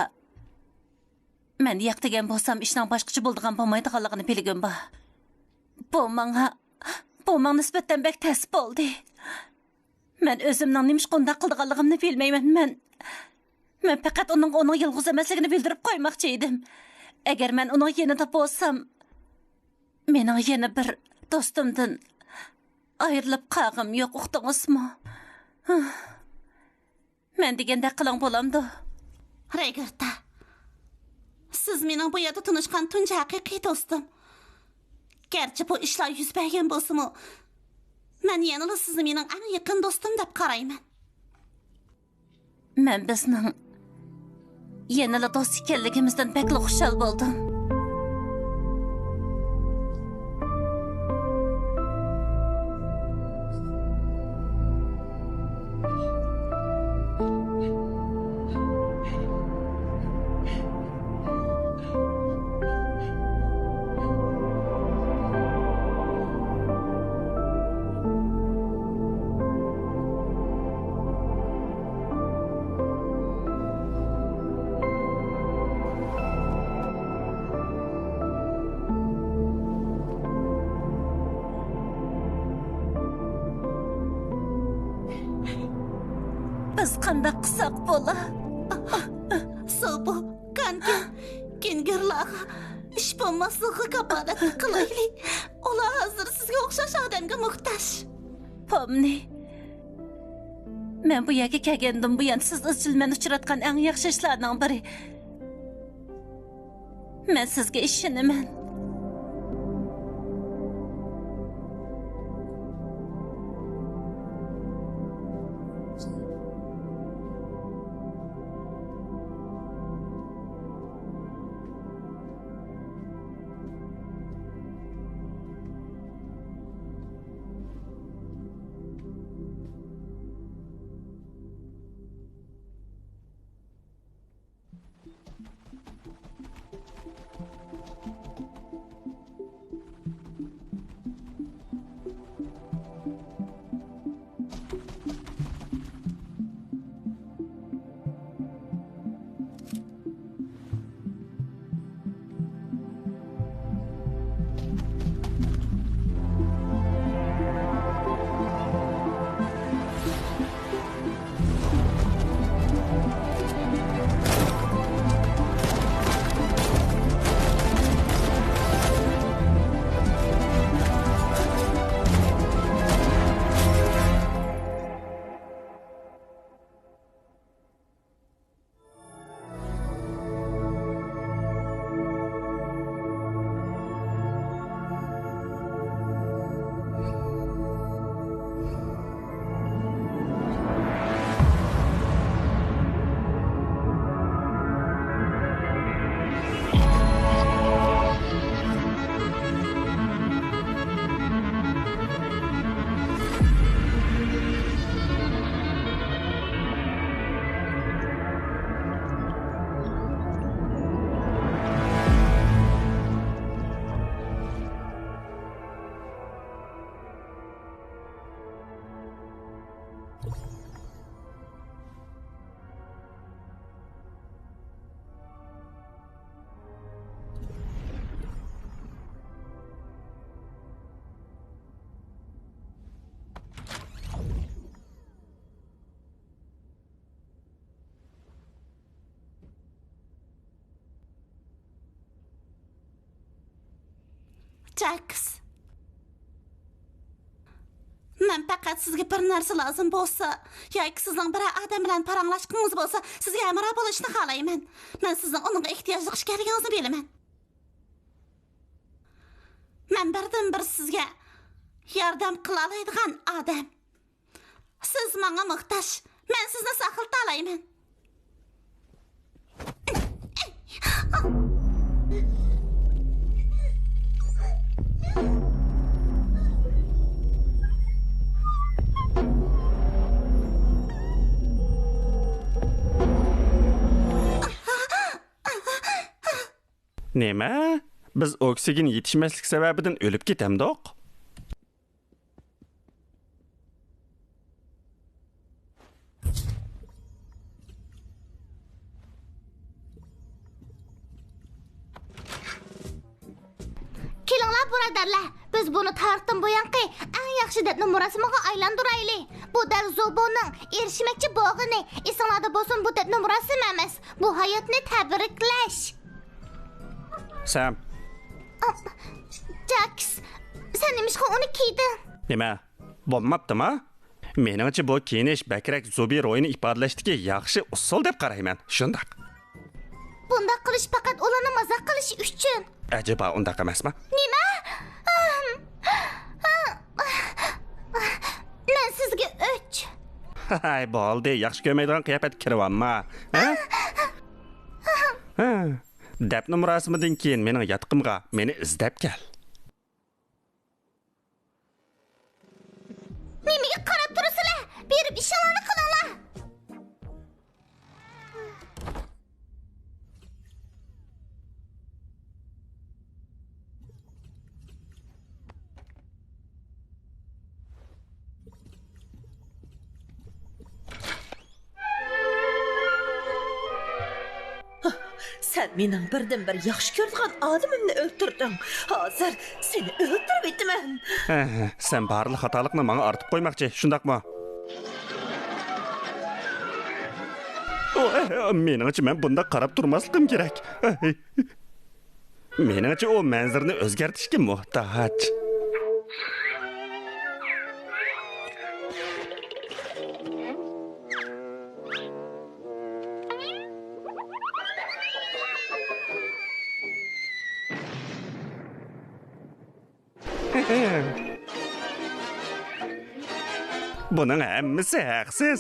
men yaqtigan bo'lsam, ishning boshqacha bo'ladigan bo'lmaydiganligini bilgim bor. Bu manga nisbatan bek ta'sir bo'ldi. Men o'zimning nima qanday qilganligimni bilmayman. Men faqat uning yolg'iz emasligini bildirib qo'ymoqchi edim. Agar men uning yanida bo'lsam, mening yana bir do'stimdan ayrilib qolg'im yo'q, uqdingizmi? Men deganda qiling bo'lamdi. Regarda. Siz mening bu yerda tunishgan tunji haqiqiy do'stim. Gerçi bu ishlar yuz bergan bo'lsa-mu, men yana sizni mening eng yaqin do'stim deb qarayman. Men bizning yana do'st ekanligimizdan bekli xushal bo'ldim. Biz qandaq qilsak bo'la? So'bu, kengirlarga ish bo'lmasligiga kapolat qilaylik. Ular hozir sizga o'xshash odamga muhtoj. Pomni. Men bu yerga kelgandim buyon siz izchil men uchratgan eng yaxshi ishlarning biri. Men sizga ishonaman. Jax. Men faqat sizga bir narsa lozim bo'lsa, yoki sizning bir odam bilan paranglashqingiz bo'lsa, sizga amra bo'lishni xohlayman. Men sizning unga ehtiyojli ekanligingizni bilaman. Men birdan-bir sizga yordam qila oladigan odam. Siz menga muhtoj. Men sizni saqlata olayman. Nima? Biz oksigen yetishmaslik sababidan o'lib ketamdiq. Kelinglar birodarlar, biz buni tarixdan buyanqi eng yaxshi deb murosimiga aylantiraylik. Bu dal Zoboning erishmoqchi bog'ini esinglarda bo'lsin, bu deb murosim emas. Bu hayotni tabriklash. Sam. Jax, sen nimishqa uni kiyding? Nima? Bo'lmabdimi? Meningcha bu kiyinish bakrak Zobi ro'yini ifodalashdagi yaxshi usul deb qarayman. Shundaq. Bunda qilish faqat ularni maza qilish uchun. Ajaba undaq emasmi? Nima? Men sizga o'ch. Hay, bo'ldi, yaxshi ko'rmaydigan qiyofat kiribamma. Ha? Dafn murosimidan keyin mening yatqimga meni izlab kel. Nimaga qarab turasizlar? Berib ishlarni qilinglar. Sen mening birdan-bir yaxshi ko'rgan odamimni o'ltirding. Hozir seni o'ldirib etaman. Sen barliq xatolikni menga ortib qo'ymoqchi, shundaqmi? Meningcha men bunda qarab turmasligim kerak. Meningcha o manzarni o'zgartirishga muhtoj. Buning hammasi haqsiz.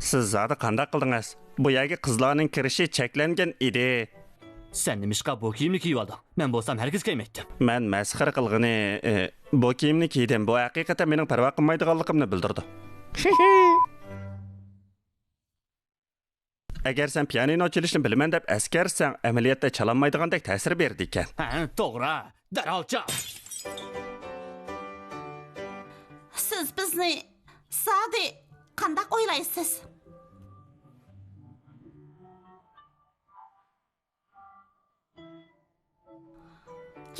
Siz zada qanday qildingiz? Bu yerga qizlarning kirishi cheklangan edi. Sen nimishqa bu kiyimni kiyib olding? Men bo'lsam hargiz kiymaydim. Men masxara qilgani bu kiyimni kiydim. Bu haqiqatan mening parvo qilmaydiganligimni bildirdi. Agar sen pianino chalishni bilaman deb askarsan, amaliyotda chalanmaydigandek ta'sir berdi ekan. Ha, to'g'ri. Darhol chal. Siz bizni Sadi qanday o'ylaysiz?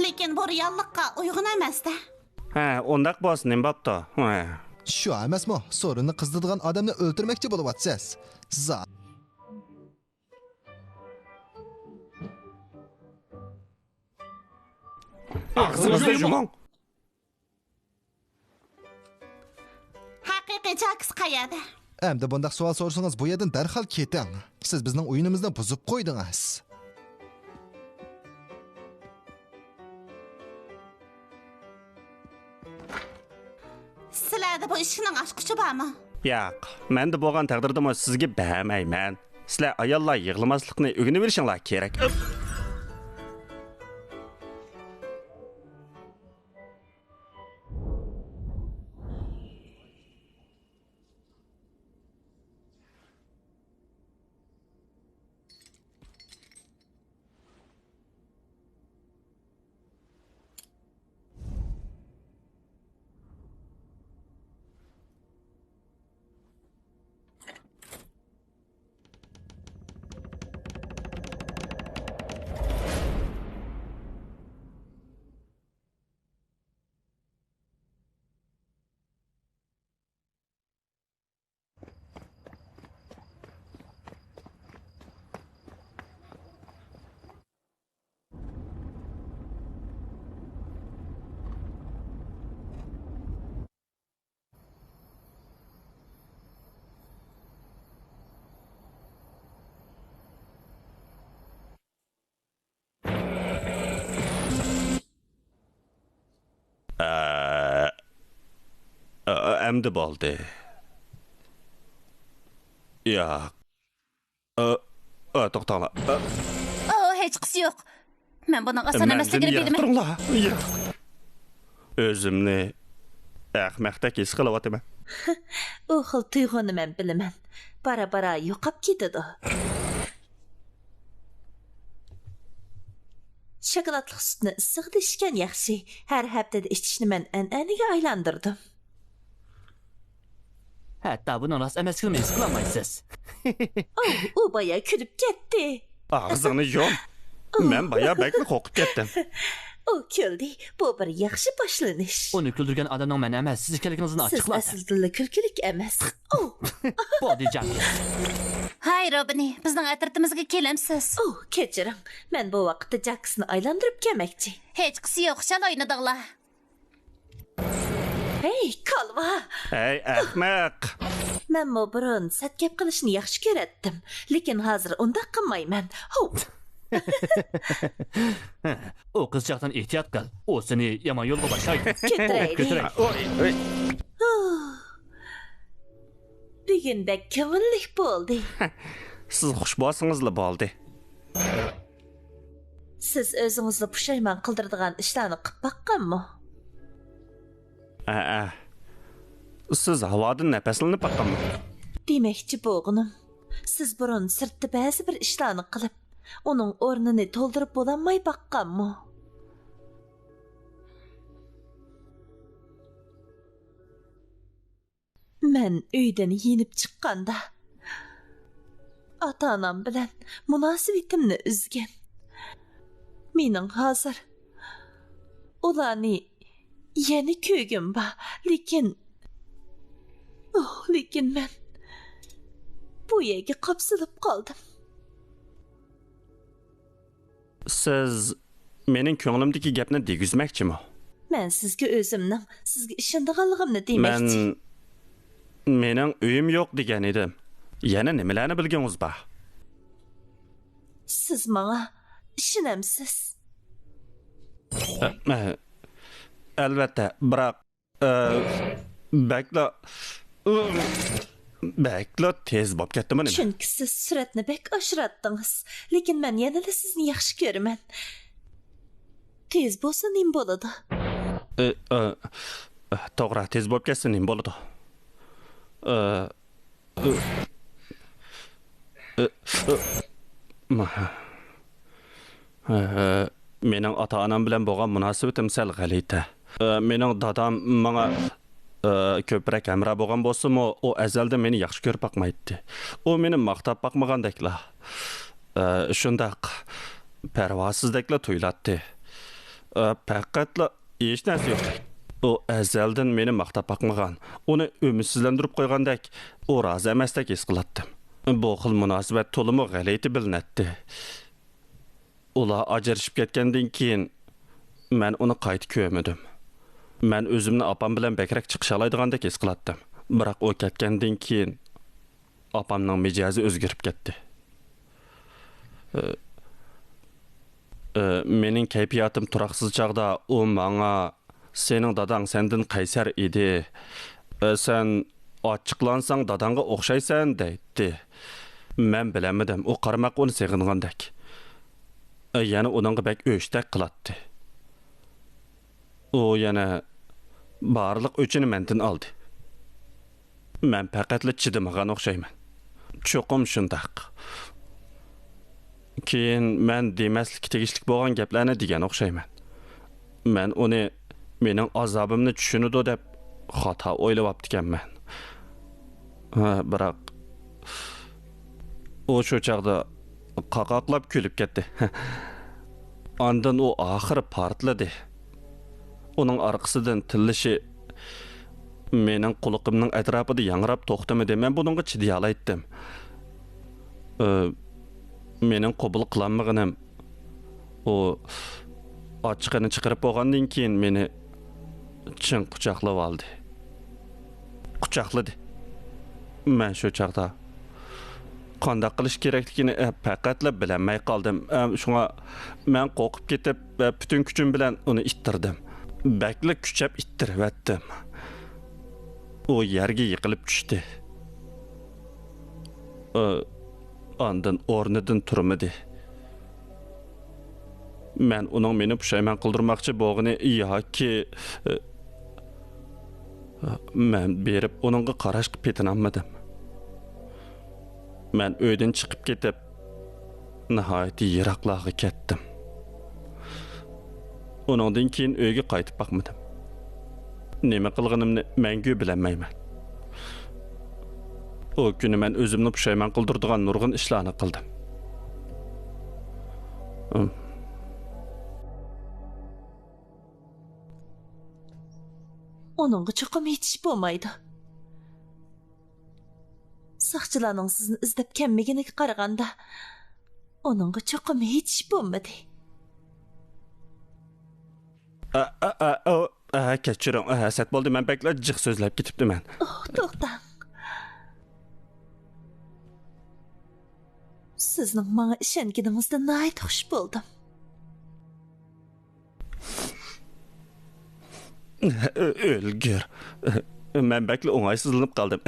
Lekin bu reallikqa uyg'un emas-da. Ha, undaq bo'lsin, nima bo'pti? Shu emasmi? Sorunni qizdiridigan odamni o'ltirmoqchi bo'lyapsiz. Ağzınızda yumang. Haqiqiy Jaks qayerda? Endi bunday savol so'rasangiz, bu yerdan darhol keting. Siz bizning o'yinimizni buzib qo'ydingiz. Sizlarda bu ishning ochqichi bormi? Yo'q, menda bo'lgan taqdirda sizga bermayman. Sizlar ayollar yig'lamaslikni o'rganib olishinglar kerak. Endi bo'ldi. Yo'q. To'xtanglar. Hech qisi yo'q. Men buning oson emasligini bilmayman. O'zimni ahmoqdek his qilyapman. U xil tuyg'uni men bilaman. Bara yo'qab ketadi. Shokoladli sutni issiqda ichgan yaxshi. Har haftada ichishni men an'anaga aylantirdim. Hatta buni rost emasligini his qilmaysiz. U baya kulib ketdi. Og'zingni yom. Men baya bakni qo'qib ketdim. U kuldi. Bu bir yaxshi boshlanish. Uni kuldirgan odamning men emas, siz ekanligingizni ochiqladi. Siz aslida kulkilik emas. Body jam. Hay Robini, bizning atritimizga kelamsiz. Kechiring. Men bu vaqtda Jacksni aylantirib kelmoqchi. Hech qisi yo'q, shal o'ynadinglar. Hey, kalva. Hey, ahmoq. Men bu burun sat gap qilishni yaxshi ko'ratdim, lekin hozir unda qilmayman. O qizchaqdan ehtiyot qil. O seni yomon yo'lga boshlaydi. Ketiraylik. Bugün bek ko'ngillik bo'ldi. Siz xushbo'singizli bo'ldi. Siz o'zingizni pushaymon qildiradigan ishlarni qilib baqqanmi? Siz havodan nafaslanib baqqanmi? Demakchi bo'g'inim, siz burun sirtda ba'zi bir ishlarni qilib, uning o'rnini to'ldirib bo'lolmay baqqanmi? Men uydan yinib chiqqanda ota-onam bilan munosabatimni uzgan. Mening hozir ularni yana ko'gim bor, lekin men bu yerga qapsilib qoldim. Siz mening ko'nglimdagi gapni degizmoqchimi? Men sizga o'zimning sizga ishonganligimni demoqchi. Mening uyim yo'q degan edim. Yana nimalarni bilganingiz bor? Siz menga ishonamsiz? Albatta, biroq bakla tez bo'lib ketdimi nima? Chunki siz suratni bek oshiratdingiz, lekin men yana sizni yaxshi ko'raman. Tez bo'lsa nim bo'ladi. To'g'ri, tez bo'lib ketsa nim bo'ladi. Mening ota-onam bilan bo'lgan munosabatim sal g'alati. Mening dadam menga ko'proq amra bo'lgan bo'lsa-mu, u azalda meni yaxshi ko'rib boqmaydi. U meni maqtab boqmagandeklar. Shundaq parvosizdekla tuylatdi. Faqatla hech narsa yo'q. U azaldan meni maqtab boqmagan. Uni umidsizlantirib qo'ygandek, u rozi emasdek his qilatdim. Bu xil munosabat to'liq g'alati bilinadi. Ular ajrashib ketgandan keyin men uni qaytib ko'rmadim. Men o'zimni opam bilan bakrak chiqish oladigandak his qilatdim. Biroq u ketgandan keyin opamning mijozi o'zgarib ketdi. Mening kayfiyatim turaqsiz chaqda u menga sening dadang sendan qaysar edi. Sen ochiqlansang dadanga o'xshaysan deydi. Men bilamadim, u qarmoq uni seg'ingandek. Yana uningga bak o'shdak qilatdi. U yana barliq o'chini mendan oldi. Men faqatla chidamagan o'xshayman. Cho'qim shundaq. Keyin men demaslik tegishlik bo'lgan gaplarni degan o'xshayman. Men uni mening azobimni tushunadi deb xato o'ylab optikanman. Biroq u shu chaqda qaqoqlab kulib ketdi. Ondan u oxiri portladi. Uning orqasidan tillishi mening quliqimning atrofida yangrab to'xtamadi. Men buningga chiday olmaydim. Mening qabul qilinmaganim u ochiqini chiqarib bo'lgandan keyin meni chin quchoqlab oldi. Quchoqladi. Men shu chaqda qanday qilish kerakligini faqatla bilmay qoldim. Shunga men qo'rqib ketib, butun kuchim bilan uni ittirdim. Bakli kuchab ittirib. U yerga yiqilib tushdi. Ondan o'rnidan turmadi. Men uning meni pushaymon qildirmoqchi bo'lgani yoki men berib uningga qarash qilib petinolmadim. Men uydan chiqib ketib, nihoyat yiroqlarga ketdim. Uningdan keyin uyga qaytib boqmadim. Nima qilganimni menga bilmayman. O kuni men o'zimni pushaymon qildiradigan nurg'un ishlarni qildim. Onunga cho'qim yetish bo'lmaydi. Saqchilarning sizni izlab kelmaganiga qaraganda, onunga cho'qim yetish bo'lmadi. Kechiring, hasad bo'ldi, men baklar jiq so'zlab ketibdiman. To'xtang. Sizning menga ishonganingizdan nihoyat xush bo'ldim. O'lgir. Men baklar o'ng'aysizlanib qoldim.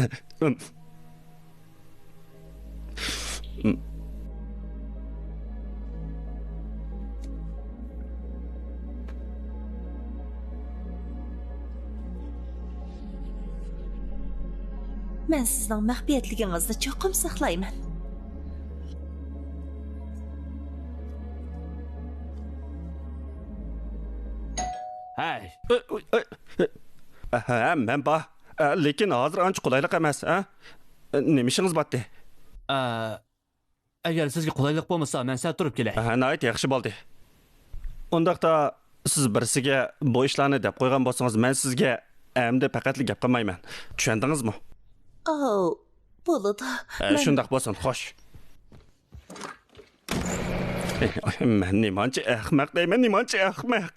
Men sizning maxfiyatligingizni cho'qim saqlayman. Hey. Men bor. Lekin hozir ancha qulaylik emas, nima ishingiz bor? Agar sizga qulaylik bo'lmasa, men sal turib kelay. Nihoyat yaxshi bo'ldi. Ondaqda siz birisiga bu ishlarni deb qo'ygan bo'lsangiz, men sizga endi faqatli gap qilmayman. Tushundingizmi? Bo'ladi. Shundaq bo'lsin, xo'sh. Men nimancha ahmaq deyman, nimancha ahmaq.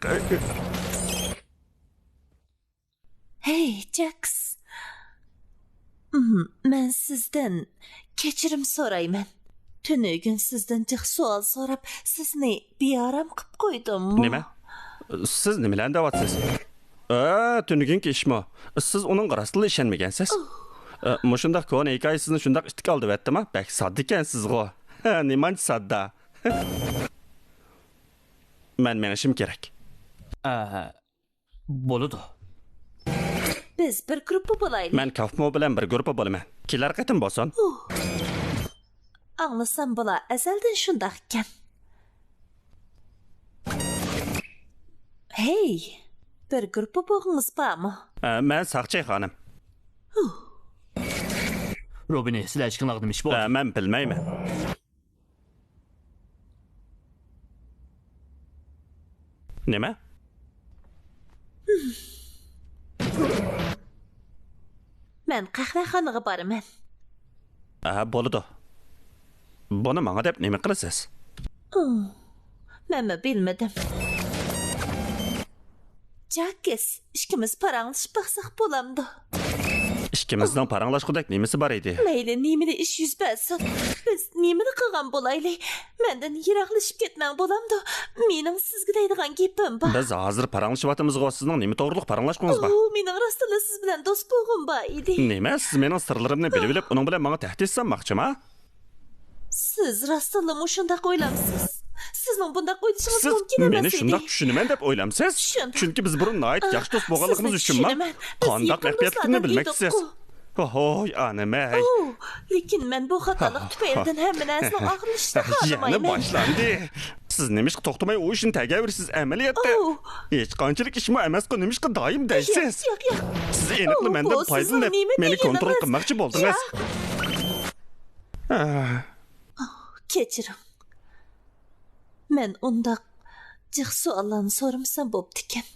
Hey, Jax. Men sizdan kechirim so'rayman. Tünügün sizden jiq sual so'rab, sizni bearam qilib qo'ydimmi? Nima? Siz nimalarni deyapsiz? Tünügünki ishmi? Siz uning qarasida ishonmagansiz. Mushundaq ko'n hikoya sizni shundaq ishtik oldi vatdimi? Bak sodda ekansiz-ku. Nimancha sodda. Men menishim kerak. Bo'ladi. Biz bir gruppa bo'laylik. Men Kafmo bilan bir gruppa bo'laman. Kelar qatim bo'lsin. Anlasam bo'la, azaldan shundaq ekan. Hey, bir gruppa bo'g'ingiz bormi? Men Saqchay xonim. Robini, sizlar chiqinglar nima ish bor? Men bilmayman. Nima? Men qahvaxonaga boraman. Bo'ladi. Buni menga deb nima qilasiz? Men bilmadim. Jackis, ikkimiz paranglashib baqsaq bo'lamdi. Ikkimizning paranglashqudak nimasi bor edi? Mayli, nimani ish yuz bersin. Biz nimani qilgan bo'laylik? Mendan yiroqlashib ketmang bo'lamdi. Mening sizga deydigan gapim bor. Biz hozir paranglashyaptimizga sizning nima to'g'riliq paranglashqingiz bor? Mening rostla siz bilan do'st bo'lg'im bor edi. Nima? Siz mening sirlarimni bilib, uning bilan menga tahdid sanmoqchimi? Siz rostla shunday o'ylamsiz. Sizning bunday o'ylashingiz mumkin emas edi. Siz meni shunday tushunaman deb o'ylamsiz? Chunki biz burun nihoyat yaxshi do'st bo'lganligimiz uchunmi? Qanday mahbiyatlikni bilmaksiz. Ohoy, anamay. Lekin men bu xatolik tufaylidan hamma narsani oxirlashishni xohlamayman. Yana boshlandi. Siz nimishqa to'xtamay u ishni tagaversiz amaliyotda. Hech qanchalik ishmi emas-ku, nimishqa doim deysiz. Yo'q. Siz aniqli mendan foydalanib, meni kontrol qilmoqchi bo'ldingiz. Kechiring. Men undaq jiq savollarni so'ramsam bo'pti ekan.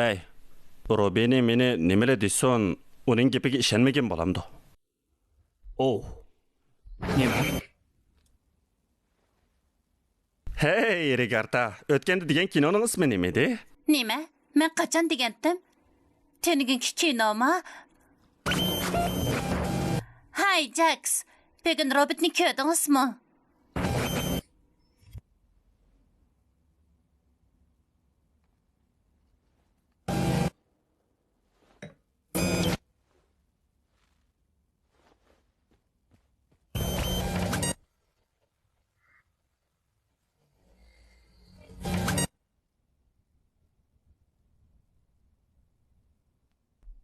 Ey, Robini meni nimalar desin, uning gapiga ishonmagan bo'lamdi. Nima? Hey, Rigarta, o'tganda degan kinoning ismi nima edi? Nima? Men qachon degandim? Teniginki kinoma? Hay, Jax. Bugun Robotni ko'rdingizmi?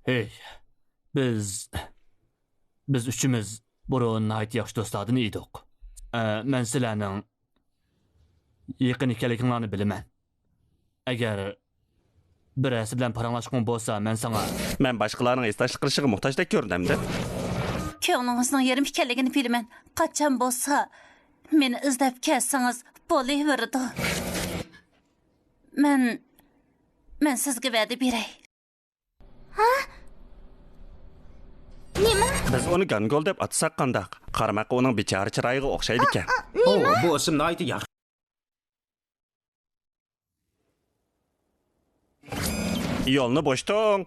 Hey, biz üçümüz burun ait yaxshi do'stlardan edik. Men sizlarning yaqin ekanligingizni bilaman. Agar birasi bilan paranglashgan bo'lsa, men boshqalarning esdashlik qilishiga muhtoj ko'rindimda. Ko'nglingizning yerim ekanligini bilaman. Qachon bo'lsa, meni izlab kelsangiz bo'laveradi. Men sizga va'da beray. Nima? Biz uni Gangol deb atsak qandaq. Qaramaqa uning bechora chiroyiga o'xshaydi ekan. Bu ism nihoyat yaxshi. Yo'lni bo'shting.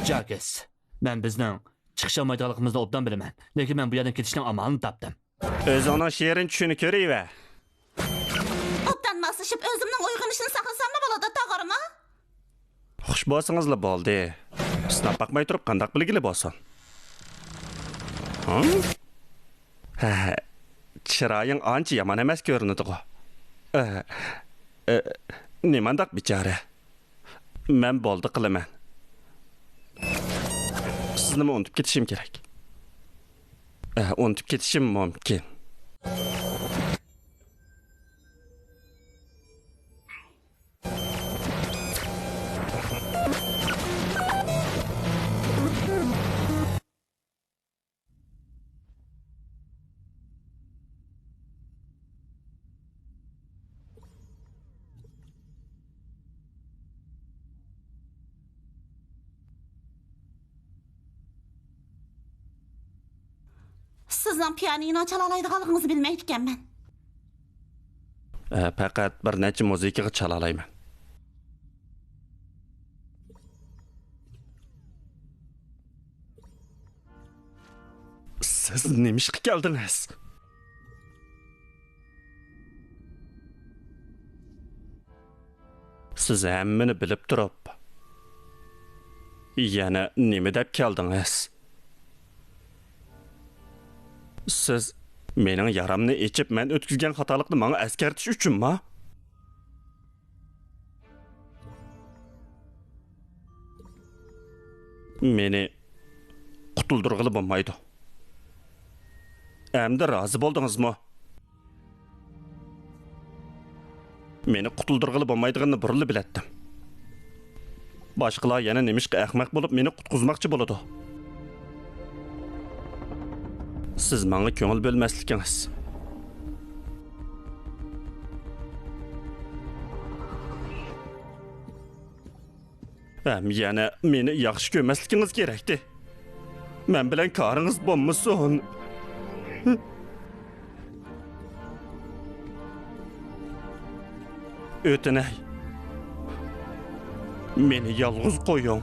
Jackis, men bizning chiqish olmaydiganligimizni obdan bilaman. Lekin men bu yerdan ketishning amalini topdim. O'zingning she'rin tushuni ko'rayver. Obdan maslashib o'zimning uyg'onishini saqlasam nima bo'ladi, tog'arma? Xush bo'lsingizlar bo'ldi. Sinab baqmay turib qandaq bilgili bo'lsin. Chiroying ancha yomon emas ko'rinadi-ku. Nimandaq bechora. Men bo'ldi qilaman. Sizni unutib ketishim kerak. Unutib ketishim mumkin. Sizning pianino çala alaydiganligingizni bilmaydi ekanman. Faqat bir necha musiqaga chala olayman. Siz nima ishga keldingiz? Siz hammani bilib turib, yana nima deb keldingiz? Siz mening yaramni echib, men o'tkazgan xatolikni menga eskartish uchunmi? Meni qutuldirg'ili bo'lmaydi. Endi rozi bo'ldingizmi? Meni qutuldirg'ili bo'lmaydiganini burunli biletdim. Boshqalar yana nemishqa ahmoq bo'lib meni qutqizmoqchi bo'ladi. Siz menga ko'ngil bo'lmasligingiz. Yana meni yaxshi ko'rmasligingiz kerakdi. Men bilan koringiz bo'lmasin. O'tinay. Meni yolg'iz qo'ying.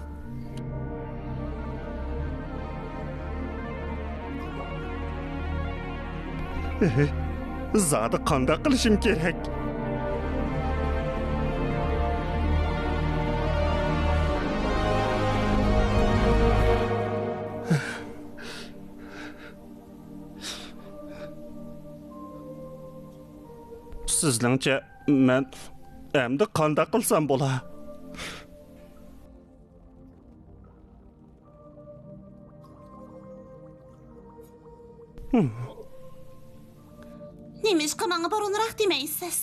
Zodi qanday qilishim kerak? Sizningcha men endi qanday qilsam bo'ladi? Nima ishqa menga burunroq demaysiz?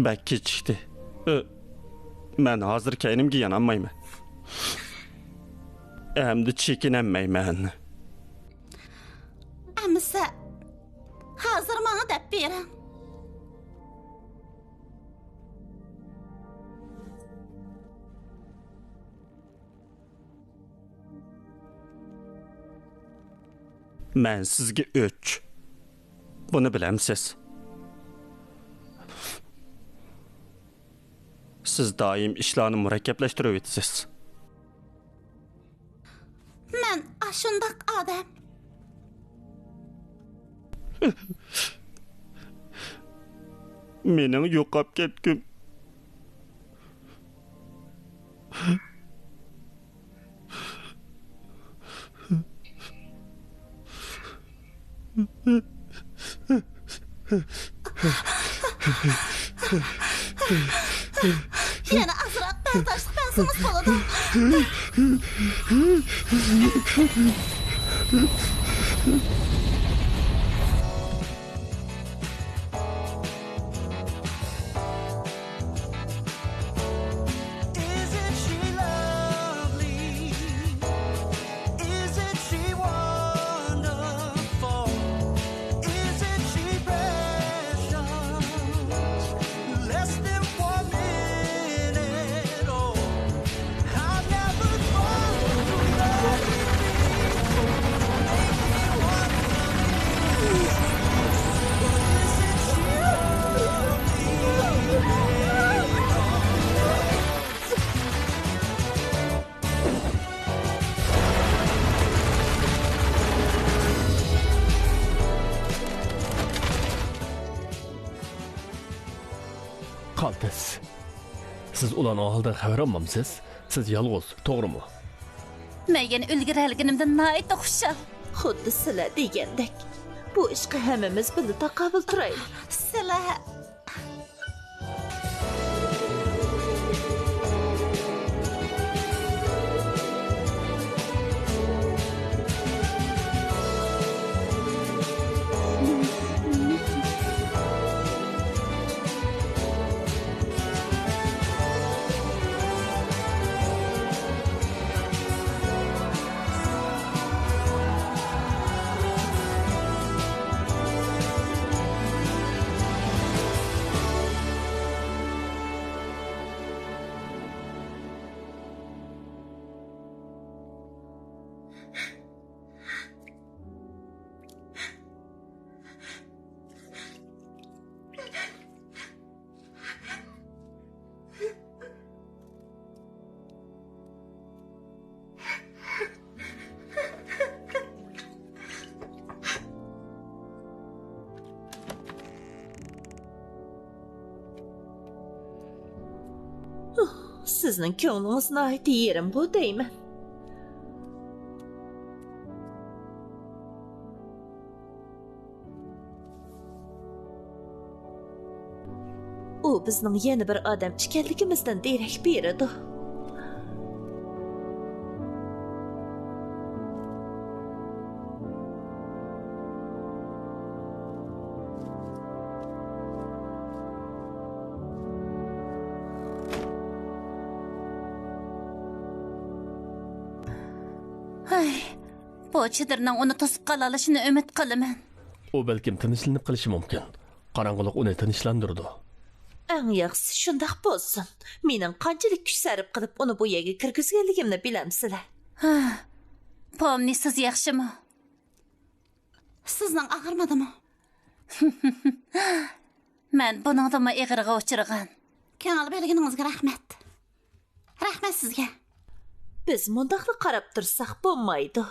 Bak kechikdi. Men hozir kaynimga yanolmayman. Endi chekinolmayman. Amsa hozir menga deb bering. Men sizga 3. Buni bilamsiz. Siz doim ishlarni murakkablashtirib o'tasiz. Men ashundaq odam. Mening yo'qolib ketgim. Yana azroq bardashlik bersangiz bo'ladi. Qaltis. Siz ulan ahildan xabar olmamsiz? Siz yolg'iz, to'g'rimi? Men ulguralganimdan nihoyatda xushal. Xuddi sizlar degandek. Bu ishga hammamiz birga taqobil turaylik. Sizlar Sizning ko'nglingizni aytib yerim bu deyman. U bizning yana bir odam ekanligimizdan derak beradi. Ay, bu chidirning uni to'sib qola olishini umid qilaman. U balkim tinchlanib qolishi mumkin. Qorong'ulik uni tinchlantirdi. Eng yaxshisi shundoq bo'lsin. Mening qanchalik kuch sarf qilib uni bu yerga kirgizganligimni bilamsizlar. Pomni siz yaxshimi? Sizning og'irmadimi? Men buningdimi ig'irga uchirgan. Ko'ngil berganingizga rahmat. Rahmat sizga. Biz mundaqla qarab tursak bo'lmaydi.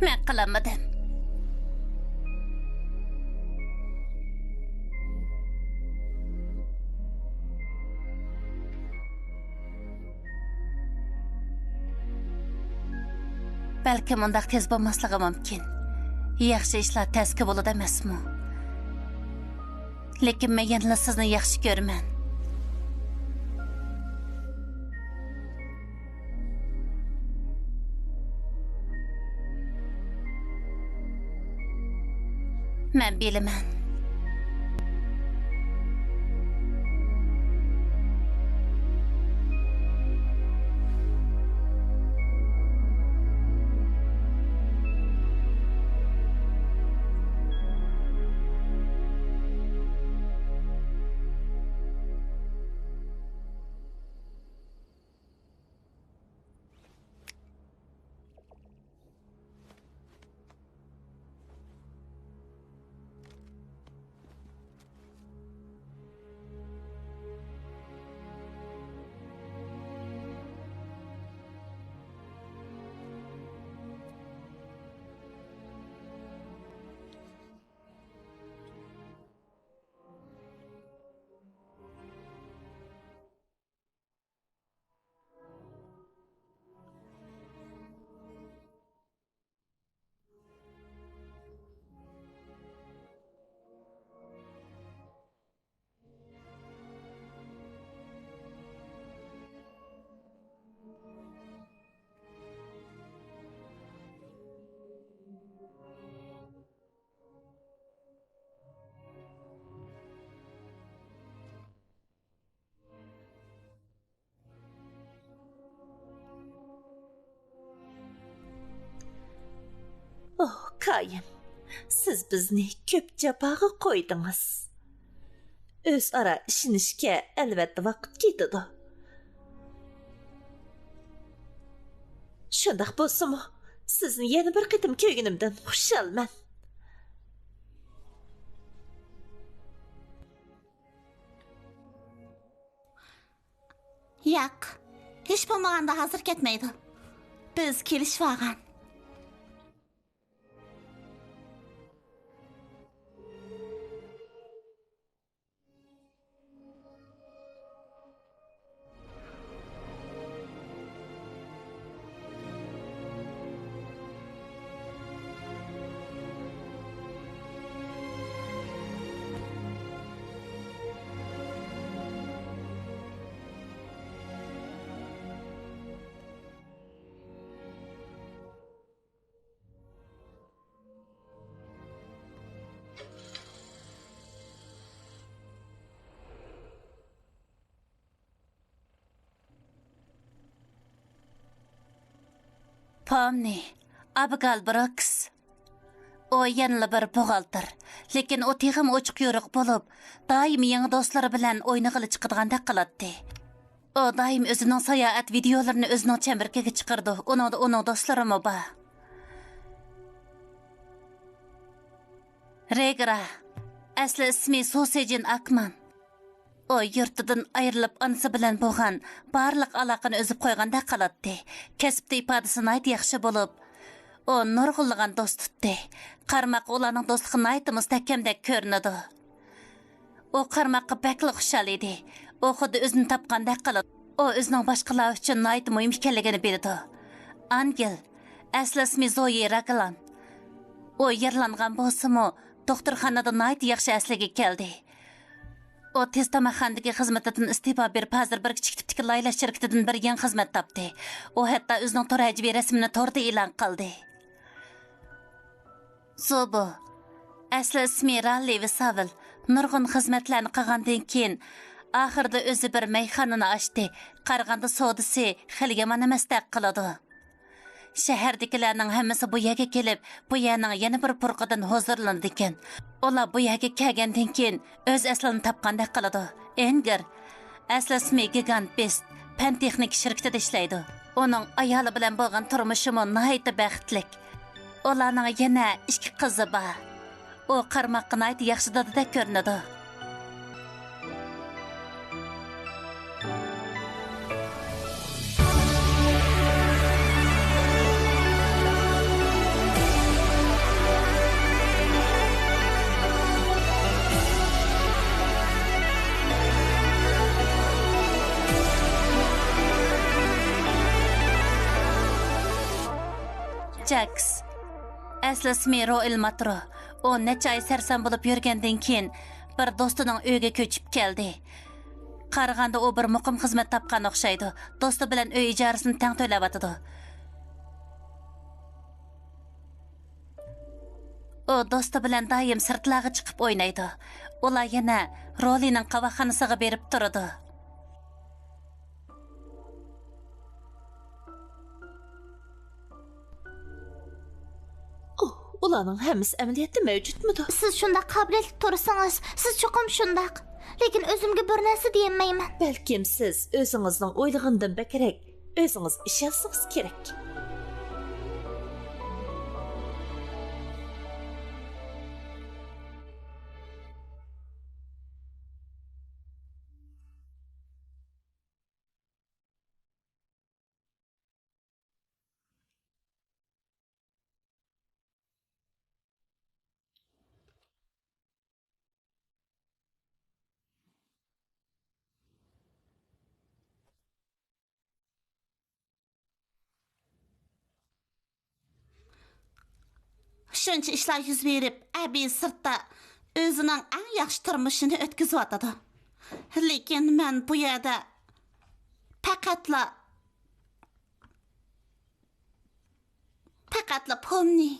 Men qilamadim. Balki mundaq tez bo'lmasligi mumkin. Yaxshi ishlar tezki bo'ladi emasmi? Lekin men yana sizni yaxshi ko'raman. Men bilaman. Oh, Kayım, siz bizni köp japağa qo'ydingiz. O'zaro ishonishga albatta vaqt ketadi. Şundaq bolsunmu? Sizni yana bir qitim ko'rganimdan xushalman. Yo'q, hech bo'lmaganda hozir ketmaydi. Biz kelishib olgan. Pomni, Abigail Brooks. O yanılı bir buğaltır. Lekin o texim ochiq yo'riq bo'lib, doim yangi do'stlari bilan o'ynag'ili chiqadigandak qiladi. O doim o'zining sayohat videolarini o'zining chamberkaga chiqardi. Uning do'stlari mo bor. Regra, asli ismi Sosejin Akman. O yurtidan ayrilib anisi bilan bo'lgan barliq aloqani o'zib qo'yganda qiladi. Kasbda ifodasini ayt yaxshi bo'lib, o nurg'unlagan do'st tutdi. Qarmoq ularning do'stligini aytib mustahkamdek ko'rinadi. O qarmoqqa bakli xushal edi. O xuddi o'zini topgandek qiladi. O o'zining boshqalar uchun aytib muhim ekanligini biladi. Angel, asli ismi Zoe Raglan. O yaralangan bo'lsa-mu, doktorxonada ayt yaxshi asliga keldi. O tez tamaxandagi xizmatidan istifa berib hozir bir kichik tipdagi laylash shirkatidan bir yangi xizmat topdi. O hatto o'zining to'rajibi rasmini to'rda e'lon qildi. Zobo, asli ismi Ralli Visavel, nurg'un xizmatlarni qilgandan keyin oxirida o'zi bir mayxonani ochdi. Qarag'anda savdosi xil yomon emasdek qiladi. Shahardagilarning hammasi bu yerga kelib, bu yerning yana bir purqidan huzurlanadi ekan. Ular bu yerga kelgandan keyin o'z aslini topgandek qiladi. Enger, asli ismi Gigant Best, pan texnik shirkatida ishlaydi. Uning ayoli bilan bo'lgan turmushi nihoyatda baxtlik. Ularning yana 2 qizi bor. O qarmoqqa ayt yaxshi dadada ko'rinadi. Jax, asli ismi Roel Matro. O necha ay sarson bo'lib yurgandan keyin bir do'stining uyiga ko'chib keldi. Qarag'anda o bir muqim xizmat topgan o'xshaydi. Do'sti bilan uy ijarasini tang to'layotdi. O do'sti bilan doim sirtlarga chiqib o'ynaydi. Ular yana Rolining qavoqxonasiga berib turadi. Ularning hammasi amaliyotda mavjudmidi? Siz shunda qobiliyatli tursangiz, siz cho'qim shundaq. Lekin o'zimga bir narsa deyolmayman. Balkim siz o'zingizning o'ylagandan bakrak o'zingiz ishonsangiz kerak. Shuncha ishlar yuz berib, Abi sirtda o'zining eng yaxshi turmushini o'tkazib o'tadi. Lekin men bu yerda faqatla Pomni.